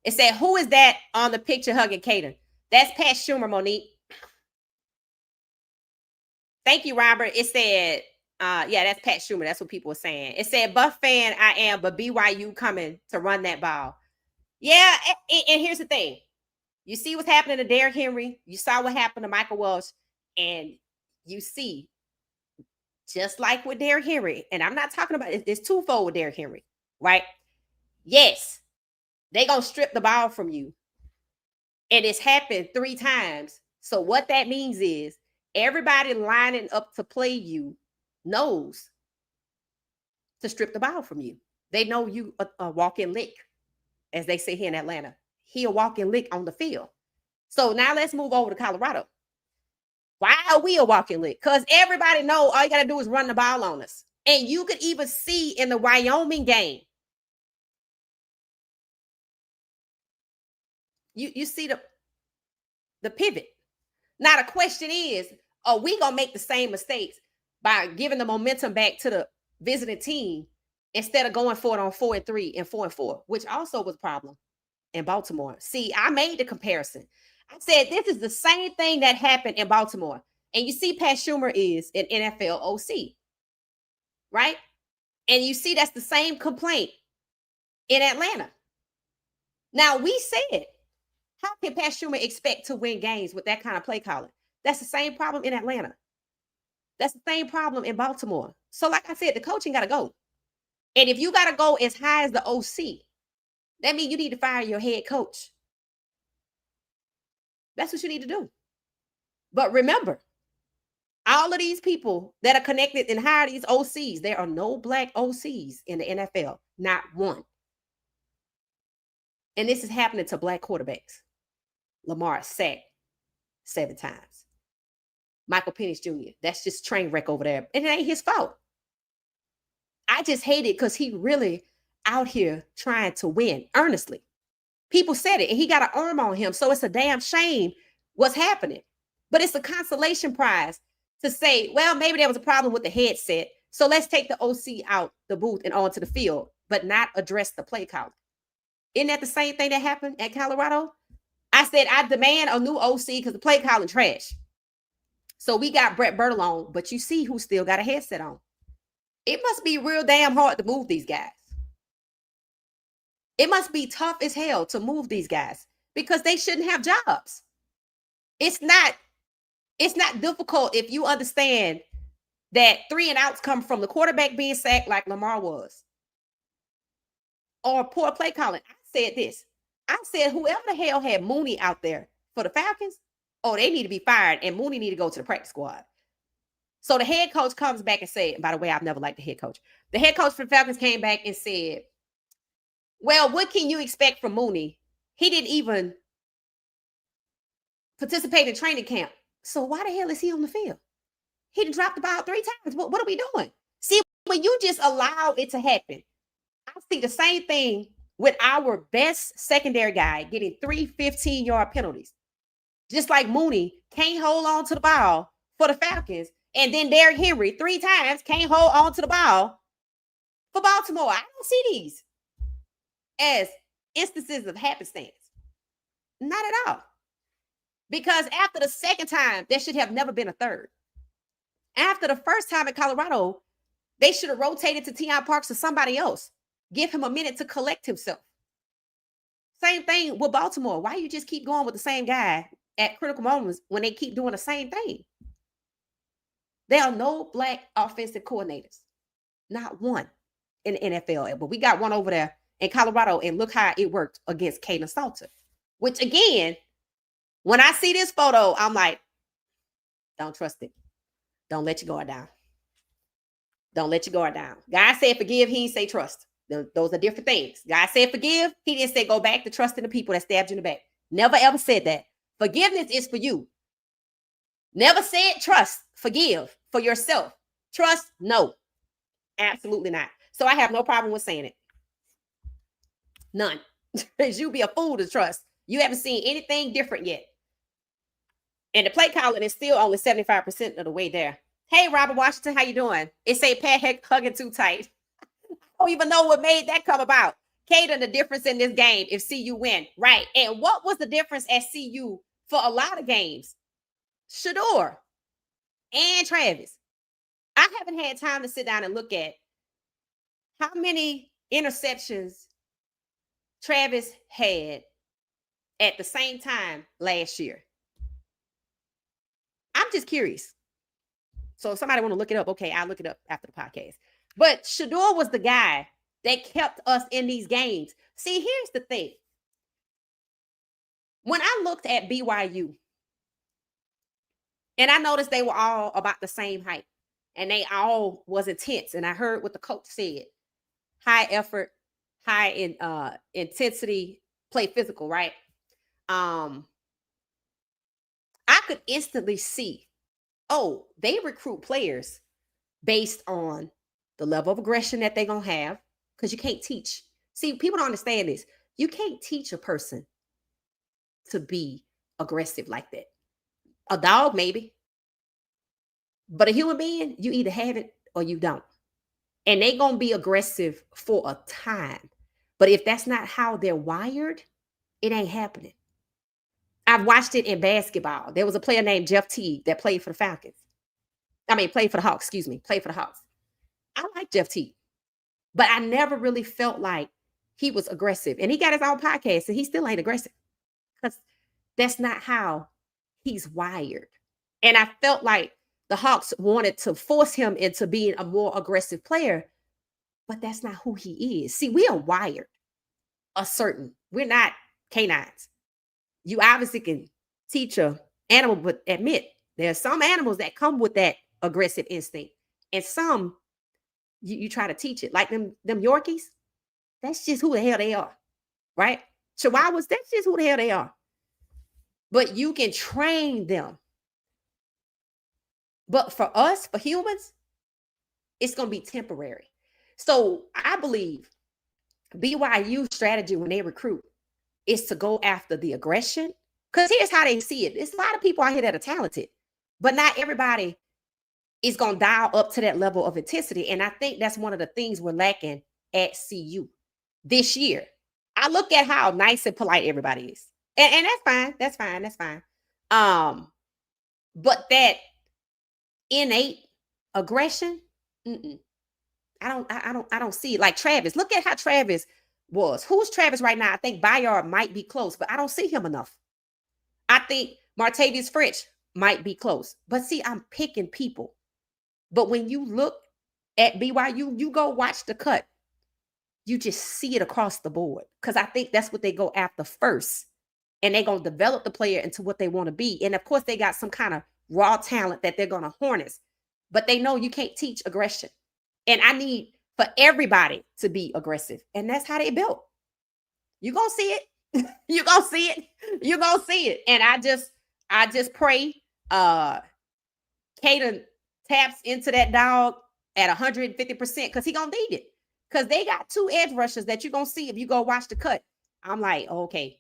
It said, who is that on the picture hugging Kaden? That's Pat Schumer, Monique. Thank you, Robert. It said, that's Pat Schumer. That's what people were saying. It said, Buff fan, I am, but BYU coming to run that ball. Yeah, and here's the thing. You see what's happening to Derrick Henry. You saw what happened to Michael Welch. And you see, just like with Derrick Henry, and I'm not talking about, it's twofold with Derrick Henry, right? Yes, they're going to strip the ball from you. And it's happened 3 times. So what that means is everybody lining up to play you knows to strip the ball from you. They know you a walk-in lick, as they say here in Atlanta. He a walk-in lick on the field. So now let's move over to Colorado. Why are we a walk-in lick? Because everybody know all you got to do is run the ball on us. And you could even see in the Wyoming game, you see the pivot. Now the question is, are we going to make the same mistakes by giving the momentum back to the visiting team instead of going for it on 4-3 and 4-4, which also was a problem in Baltimore? See, I made the comparison. I said, this is the same thing that happened in Baltimore. And you see Pat Schumer is an NFL OC, right? And you see that's the same complaint in Atlanta. Now, we said, how can Pat Schumer expect to win games with that kind of play calling? That's the same problem in Atlanta. That's the same problem in Baltimore. So like I said, the coaching got to go. And if you got to go as high as the OC, that means you need to fire your head coach. That's what you need to do. But remember, all of these people that are connected and hire these OCs, there are no black OCs in the NFL, not one. And this is happening to black quarterbacks. Lamar sacked 7 times. Michael Penix Jr., that's just train wreck over there. And it ain't his fault. I just hate it because he really out here trying to win earnestly. People said it, and he got an arm on him. So it's a damn shame what's happening. But it's a consolation prize to say, well, maybe there was a problem with the headset. So let's take the OC out the booth and onto the field, but not address the play calling. Isn't that the same thing that happened at Colorado? I said, I demand a new OC because the play calling trash. So we got Brett Bertolone, but you see who still got a headset on. It must be real damn hard to move these guys. It must be tough as hell to move these guys because they shouldn't have jobs. It's not difficult if you understand that 3 and outs come from the quarterback being sacked like Lamar was. Or poor play calling. I said this. I said whoever the hell had Mooney out there for the Falcons, oh, they need to be fired and Mooney need to go to the practice squad. So the head coach comes back and said, by the way, I've never liked the head coach. The head coach for the Falcons came back and said, well, what can you expect from Mooney? He didn't even participate in training camp. So why the hell is he on the field? He done dropped the ball 3 times. What are we doing? See, when you just allow it to happen, I see the same thing with our best secondary guy getting 3 15-yard penalties. Just like Mooney can't hold on to the ball for the Falcons. And then Derrick Henry 3 times can't hold on to the ball for Baltimore. I don't see these as instances of happenstance. Not at all. Because after the second time, there should have never been a third. After the first time in Colorado, they should have rotated to Deion Parks or somebody else. Give him a minute to collect himself. Same thing with Baltimore. Why you just keep going with the same guy at critical moments when they keep doing the same thing? There are no black offensive coordinators. Not one in the NFL. But we got one over there in Colorado, and look how it worked against Kaden Salter. Which, again, when I see this photo, I'm like, don't trust it. Don't let your guard down. Don't let your guard down. God said forgive, he didn't say trust. Those are different things. God said forgive, he didn't say go back to trusting the people that stabbed you in the back. Never ever said that. Forgiveness is for you. Never said trust, forgive for yourself. Trust, no. Absolutely not. So I have no problem with saying it. None. Because you'd be a fool to trust. You haven't seen anything different yet. And the play calling is still only 75% of the way there. Hey, Robert Washington, how you doing? It say Pat hugging too tight. I don't even know what made that come about. Kaden, the difference in this game if CU win. Right. And what was the difference at CU for a lot of games? Shedeur and Travis. I haven't had time to sit down and look at how many interceptions Travis had at the same time last year. I'm just curious. So if somebody want to look it up, okay, I'll look it up after the podcast. But Shedeur was the guy that kept us in these games. See, here's the thing. When I looked at BYU, and I noticed they were all about the same height. and they all was intense. And I heard what the coach said: high effort, high in intensity, play physical, right? Um, I could instantly see, oh, they recruit players based on the level of aggression that they're gonna have, because you can't teach. See, people don't understand this. You can't teach a person to be aggressive like that. A dog, maybe, but a human being, you either have it or you don't. And they're gonna be aggressive for a time. But if that's not how they're wired, it ain't happening. I've watched it in basketball. There was a player named Jeff Teague that played for the Falcons. I mean, played for the Hawks, excuse me, played for the Hawks. I like Jeff Teague, but I never really felt like he was aggressive. And he got his own podcast and he still ain't aggressive, because that's not how he's wired. And I felt like the Hawks wanted to force him into being a more aggressive player, but that's not who he is. See, we are wired we're not canines. You obviously can teach a animal, but admit there are some animals that come with that aggressive instinct, and some you try to teach it. Like them Yorkies, that's just who the hell they are, right? Chihuahuas, that's just who the hell they are. But you can train them. But for us, for humans, it's going to be temporary. So I believe BYU strategy when they recruit is to go after the aggression. Because here's how they see it. There's a lot of people out here that are talented, but not everybody is going to dial up to that level of intensity. And I think that's one of the things we're lacking at CU this year. I look at how nice and polite everybody is. And that's fine. That's fine. That's fine. But that innate aggression, I don't see it. Like Travis, look at how Travis was. Who's Travis right now? I think Bayard might be close, but I don't see him enough. I think Martavius French might be close. But see, I'm picking people. But when you look at BYU, you go watch the cut. You just see it across the board, because I think that's what they go after first. And they're going to develop the player into what they want to be. And of course, they got some kind of raw talent that they're going to harness. But they know you can't teach aggression. And I need for everybody to be aggressive. And that's how they built. You're going to see it. You're going to see it. You're going to see it. And I just pray Caden taps into that dog at 150%, because he's going to need it. Because they got 2 edge rushers that you're going to see if you go watch the cut. I'm like, okay.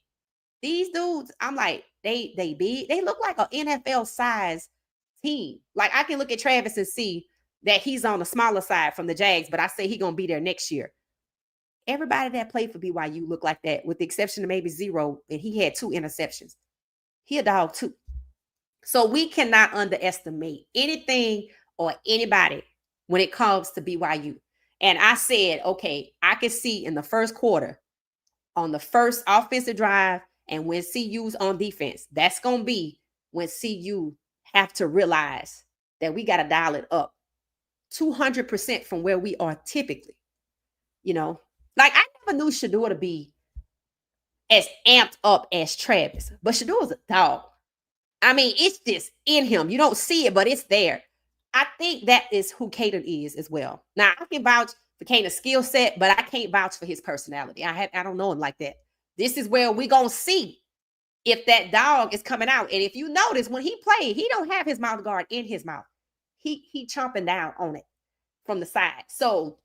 These dudes, I'm like, they big. They look like an NFL size team. Like I can look at Travis and see that he's on the smaller side from the Jags, but I say he's going to be there next year. Everybody that played for BYU looked like that, with the exception of maybe Zero, and he had 2 interceptions. He a dog too. So we cannot underestimate anything or anybody when it comes to BYU. And I said, okay, I can see in the first quarter, on the first offensive drive, and when CU's on defense, that's going to be when CU have to realize that we got to dial it up 200% from where we are typically. You know, like I never knew Shedeur to be as amped up as Travis, but Shedeur's a dog. I mean, it's just in him. You don't see it, but it's there. I think that is who Caden is as well. Now, I can vouch for Caden's skill set, but I can't vouch for his personality. I don't know him like that. This is where we're going to see if that dog is coming out. And if you notice, when he played, he don't have his mouth guard in his mouth. He chomping down on it from the side. So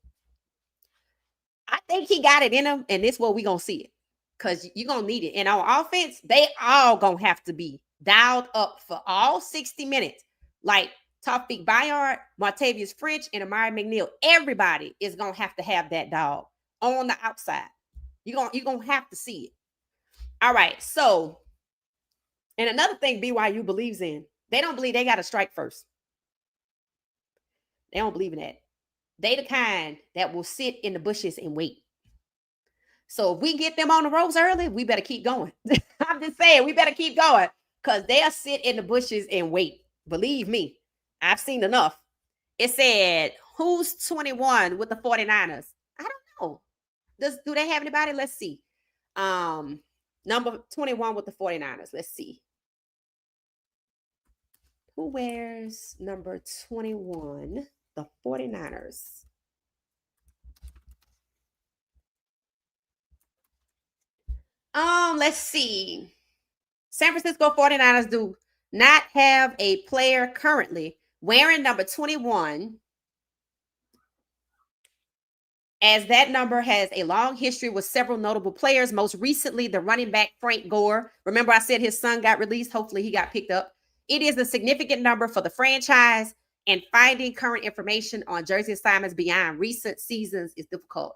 I think he got it in him, and this is where we're going to see it, because you're going to need it. And on offense, they all going to have to be dialed up for all 60 minutes. Like Taufik Bayard, Martavius French, and Amari McNeil. Everybody is going to have that dog on the outside. You're going to have to see it. All right. So, and another thing BYU believes in, they don't believe they got to strike first. They don't believe in that. They the kind that will sit in the bushes and wait. So if we get them on the ropes early, we better keep going. I'm just saying, we better keep going, because they'll sit in the bushes and wait. Believe me, I've seen enough. It said, who's 21 with the 49ers? I don't know. Do they have anybody? Let's see. Number 21 with the 49ers. Let's see. Who wears number 21 The 49ers. Let's see. San Francisco 49ers do not have a player currently wearing number 21, as that number has a long history with several notable players, most recently the running back Frank Gore. Remember I said his son got released? Hopefully he got picked up. It is a significant number for the franchise, and finding current information on jersey assignments beyond recent seasons is difficult.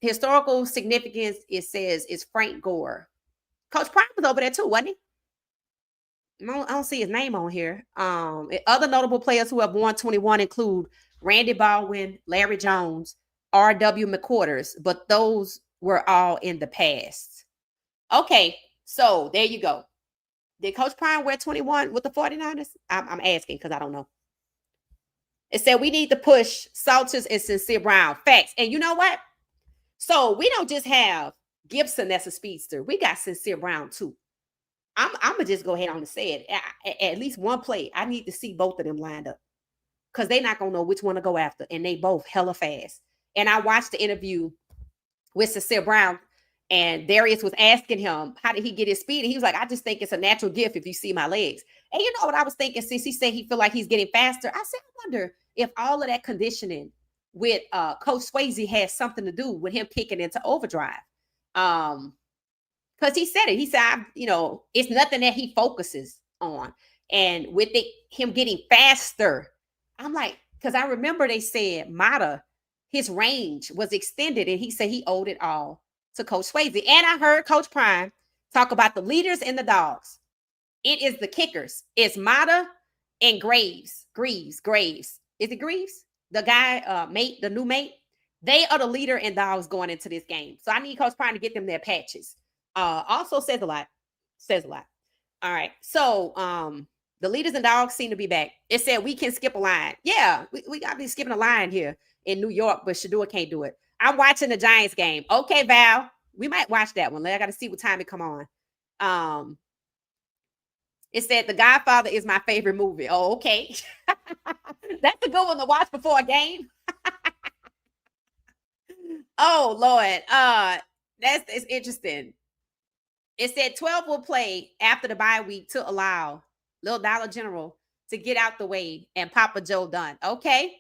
Historical significance, it says, is Frank Gore. Coach Prime was over there too, wasn't he? I don't see his name on here. Other notable players who have worn 21 include Randy Baldwin, Larry Jones, R.W. McQuarters, but those were all in the past. Okay, so there you go. Did Coach Prime wear 21 with the 49ers? I'm asking because I don't know. It said we need to push Salters and Sincere Brown. Facts. And you know what? So we don't just have Gibson that's a speedster. We got Sincere Brown too. I'm going to just go ahead on and say it. At least one play, I need to see both of them lined up because they're not going to know which one to go after. And they both hella fast. And I watched the interview with Sincere Brown, and Darius was asking him, how did he get his speed? And he was like, I just think it's a natural gift if you see my legs. And you know what I was thinking, since he said he feel like he's getting faster, I said, I wonder if all of that conditioning with Coach Swayze has something to do with him kicking into overdrive. Because he said it. He said, it's nothing that he focuses on. And with him getting faster, I'm like, because I remember they said Mata, his range was extended, and he said he owed it all to Coach Swayze. And I heard Coach Prime talk about the leaders and the dogs. It is the kickers. It's Mata and Graves. Is it Greaves? The guy, mate, the new mate. They are the leader and dogs going into this game. So I need Coach Prime to get them their patches. Also says a lot. All right. So the leaders and dogs seem to be back. It said we can skip a line. Yeah, we got to be skipping a line here in New York, but Shedeur can't do it. I'm watching the Giants game. Okay, Val. We might watch that one. I got to see what time it come on. It said The Godfather is my favorite movie. Oh, okay. That's a good one to watch before a game. Oh, Lord. It's interesting. It said 12 will play after the bye week to allow Little Dollar General to get out the way and Papa Joe done. Okay.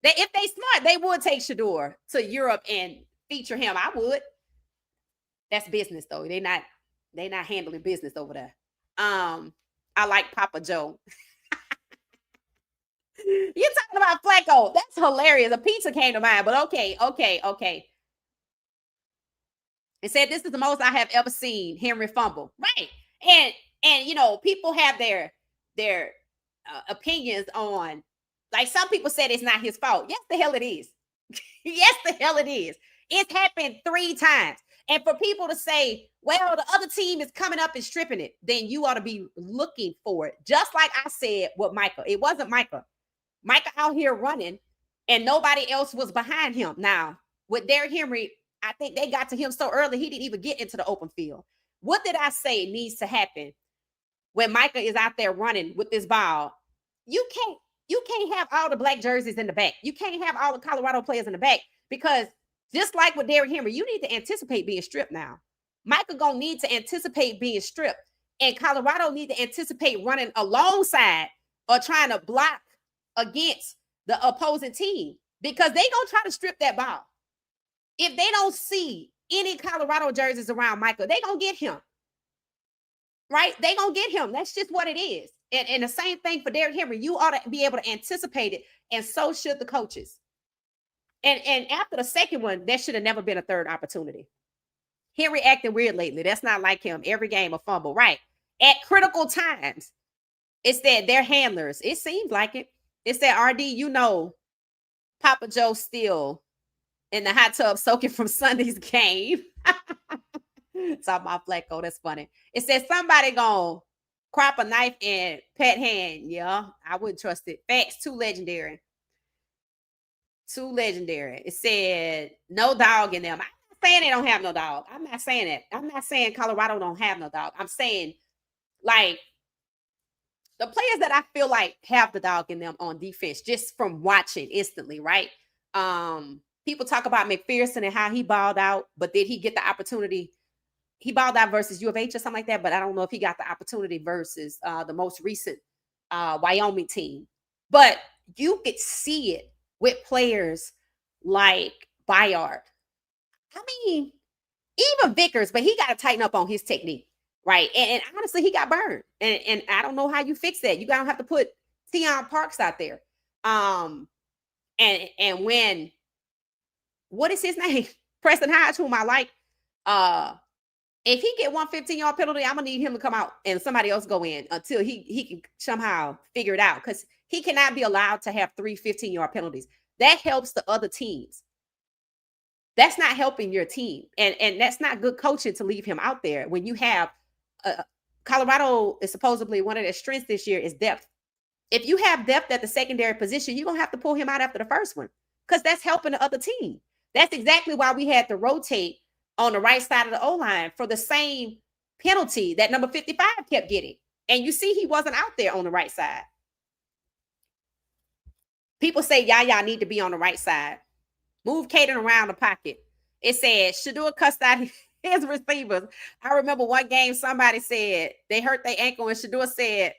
If they smart, they would take Shedeur to Europe and feature him. I would. That's business though. They're not handling business over there. I like Papa Joe. You're talking about Flacco. That's hilarious. A pizza came to mind, but okay. It said this is the most I have ever seen Henry fumble. Right. And people have their opinions on, like, some people said it's not his fault. Yes, the hell it is. Yes, the hell it is. It's happened 3 times. And for people to say, well, the other team is coming up and stripping it, then you ought to be looking for it. Just like I said with Micah. It wasn't Micah. Micah out here running and nobody else was behind him. Now, with Derrick Henry, I think they got to him so early, he didn't even get into the open field. What did I say needs to happen when Micah is out there running with this ball? You can't have all the black jerseys in the back. You can't have all the Colorado players in the back, because just like with Derrick Henry, you need to anticipate being stripped now. Micah gonna need to anticipate being stripped, and Colorado need to anticipate running alongside or trying to block against the opposing team, because they gonna try to strip that ball. If they don't see any Colorado jerseys around Micah, they gonna get him. Right? They gonna get him. That's just what it is. And the same thing for Derrick Henry. You ought to be able to anticipate it, and so should the coaches. And after the second one, there should have never been a third opportunity. Henry acting weird lately. That's not like him. Every game a fumble, right? At critical times, it's that their handlers. It seems like it. It's that RD, Papa Joe still in the hot tub soaking from Sunday's game. Talking about Flacco. That's funny. It says somebody gonna crop a knife and pet hand. Yeah, I wouldn't trust it. Facts, too legendary. It said no dog in them. I'm not saying they don't have no dog. I'm not saying that. I'm not saying Colorado don't have no dog. I'm saying, like, the players that I feel like have the dog in them on defense, just from watching instantly, right? People talk about McPherson and how he balled out, but did he get the opportunity? He balled out versus U of H or something like that, but I don't know if he got the opportunity versus the most recent Wyoming team. But you could see it with players like Bayard. I mean, even Vickers, but he got to tighten up on his technique, right? And honestly, he got burned. And I don't know how you fix that. You gotta have to put Tion Parks out there. And when what is his name? Preston Hodge, whom I like. If he get 115-yard penalty, I'm gonna need him to come out and somebody else go in until he can somehow figure it out, because he cannot be allowed to have 3 15-yard penalties. That helps the other teams. That's not helping your team, and that's not good coaching to leave him out there when you have Colorado is supposedly one of their strengths this year is depth. If you have depth at the secondary position, you're gonna have to pull him out after the first one, because that's helping the other team. That's exactly why we had to rotate on the right side of the O-line for the same penalty that number 55 kept getting. And you see he wasn't out there on the right side. People say Yaya need to be on the right side. Move Caden around the pocket. It said Shedeur cussed out his receivers. I remember one game somebody said they hurt their ankle and Shedeur said,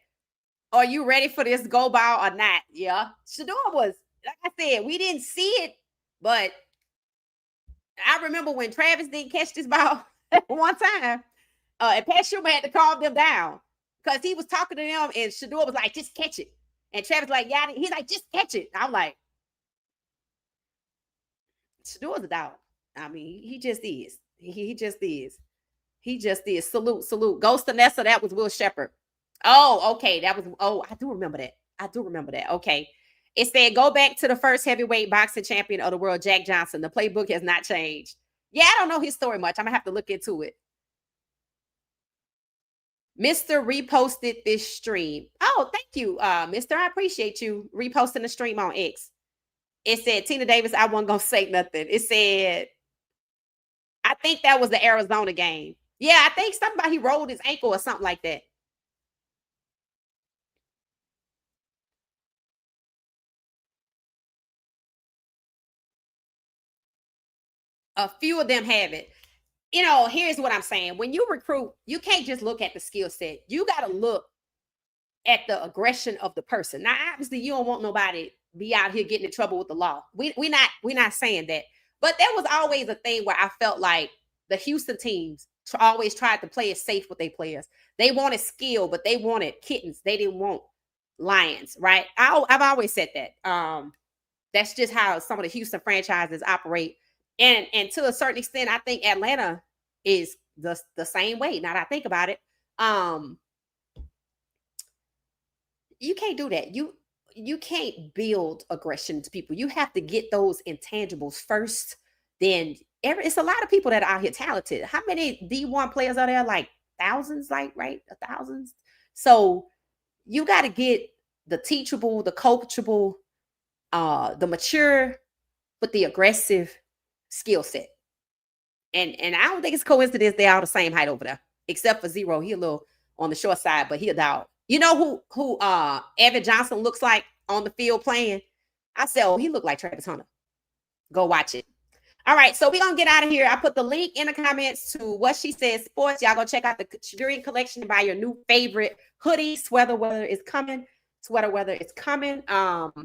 "Are you ready for this go ball or not?" Yeah. Shedeur was, like I said, we didn't see it, but I remember when Travis didn't catch this ball one time, and Pat Schumer had to calm them down because he was talking to them, and Shedeur was like, "Just catch it." And Travis like, "Yeah," he's like, "Just catch it." I'm like, Shedeur's a dog. I mean, he just is. He just is. He just is. Salute. Ghost of Nessa, that was Will Shepherd. Oh, okay. That was, I do remember that. Okay. It said, go back to the first heavyweight boxing champion of the world, Jack Johnson. The playbook has not changed. Yeah, I don't know his story much. I'm going to have to look into it. Mr. reposted this stream. Oh, thank you, Mr. I appreciate you reposting the stream on X. It said, Tina Davis, I wasn't going to say nothing. It said, I think that was the Arizona game. Yeah, I think somebody, he rolled his ankle or something like that. A few of them have it. You know, here's what I'm saying. When you recruit, you can't just look at the skill set. You got to look at the aggression of the person. Now, obviously, you don't want nobody be out here getting in trouble with the law. We're not saying that. But there was always a thing where I felt like the Houston teams always tried to play it safe with their players. They wanted skill, but they wanted kittens. They didn't want lions, right? I've always said that. That's just how some of the Houston franchises operate. And to a certain extent, I think Atlanta is the same way. Now that I think about it, you can't do that. You can't build aggression to people. You have to get those intangibles first. Then it's a lot of people that are out here talented. How many D1 players are there? Like thousands, like, right? Thousands. So you got to get the teachable, the coachable, the mature, but the aggressive skill set. And I don't think it's coincidence they're all the same height over there, except for Zero. He a little on the short side, but he a dog. You know who Evan Johnson looks like on the field playing? I said, oh, he looked like Travis Hunter. Go watch it. All right, so we're going to get out of here. I put the link in the comments to What She Said Sports. Y'all go check out the Shedeur collection and buy your new favorite hoodie. Sweater weather is coming. And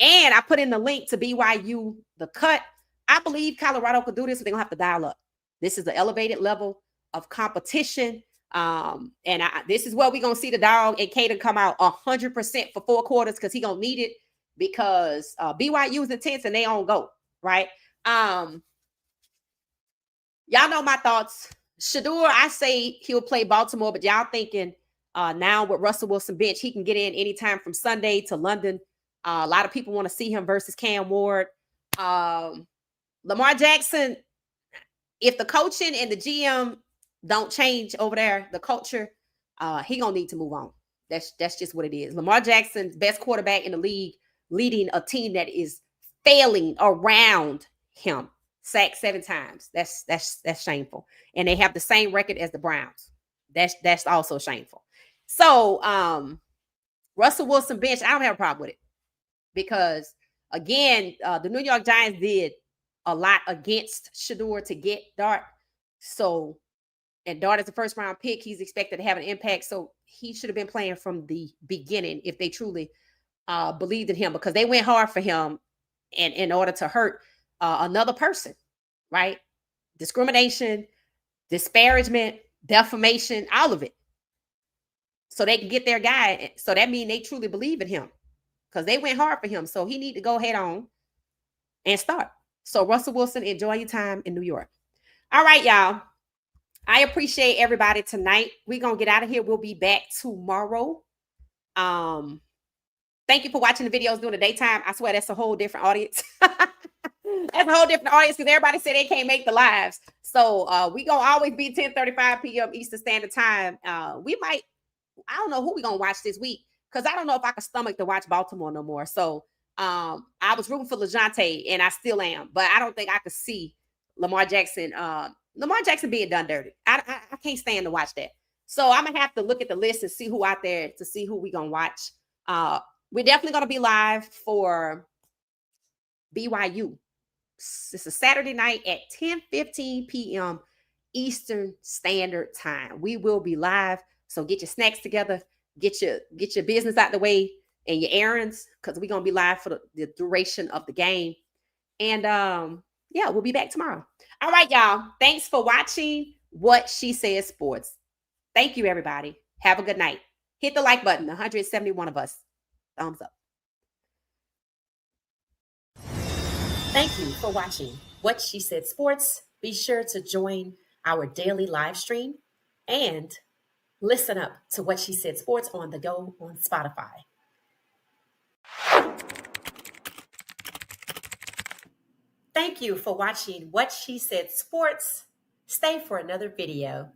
I put in the link to BYU, the cut. I believe Colorado could do this, but they're going to have to dial up. This is an elevated level of competition. This is where we're going to see the dog and Caden come out 100% for 4 quarters, because he's going to need it, because BYU is intense and they on go, right? Y'all know my thoughts. Shedeur, I say he'll play Baltimore, but y'all thinking now with Russell Wilson bench, he can get in anytime from Sunday to London. A lot of people want to see him versus Cam Ward. Lamar Jackson, if the coaching and the GM don't change over there, the culture, he gonna need to move on. That's just what it is. Lamar Jackson, best quarterback in the league, leading a team that is failing around him. Sacked 7 times. That's shameful. And they have the same record as the Browns. That's also shameful. So Russell Wilson bench, I don't have a problem with it because again, the New York Giants did a lot against Shedeur to get Dart. So, and Dart is the first round pick. He's expected to have an impact. So he should have been playing from the beginning if they truly believed in him, because they went hard for him and in order to hurt another person, right? Discrimination, disparagement, defamation, all of it. So they can get their guy. So that means they truly believe in him because they went hard for him. So he need to go head on and start. So Russell Wilson, enjoy your time in New York. All right, y'all. I appreciate everybody tonight. We're going to get out of here. We'll be back tomorrow. Thank you for watching the videos during the daytime. I swear that's a whole different audience. That's a whole different audience because everybody said they can't make the lives. So we going to always be 10:35 p.m. Eastern Standard Time. We might, I don't know who we going to watch this week because I don't know if I can stomach to watch Baltimore no more. So I was rooting for LeJohntay and I still am, but I don't think I could see Lamar Jackson being done dirty. I can't stand to watch that. So I'm going to have to look at the list and see who out there to see who we going to watch. We're definitely going to be live for BYU. It's a Saturday night at 10:15 p.m. Eastern Standard Time. We will be live. So get your snacks together, get your business out the way and your errands, because we're going to be live for the duration of the game. And yeah, we'll be back tomorrow. All right, y'all. Thanks for watching What She Said Sports. Thank you, everybody. Have a good night. Hit the like button, 171 of us. Thumbs up. Thank you for watching What She Said Sports. Be sure to join our daily live stream and listen up to What She Said Sports on the go on Spotify. Thank you for watching What She Said Sports. Stay for another video.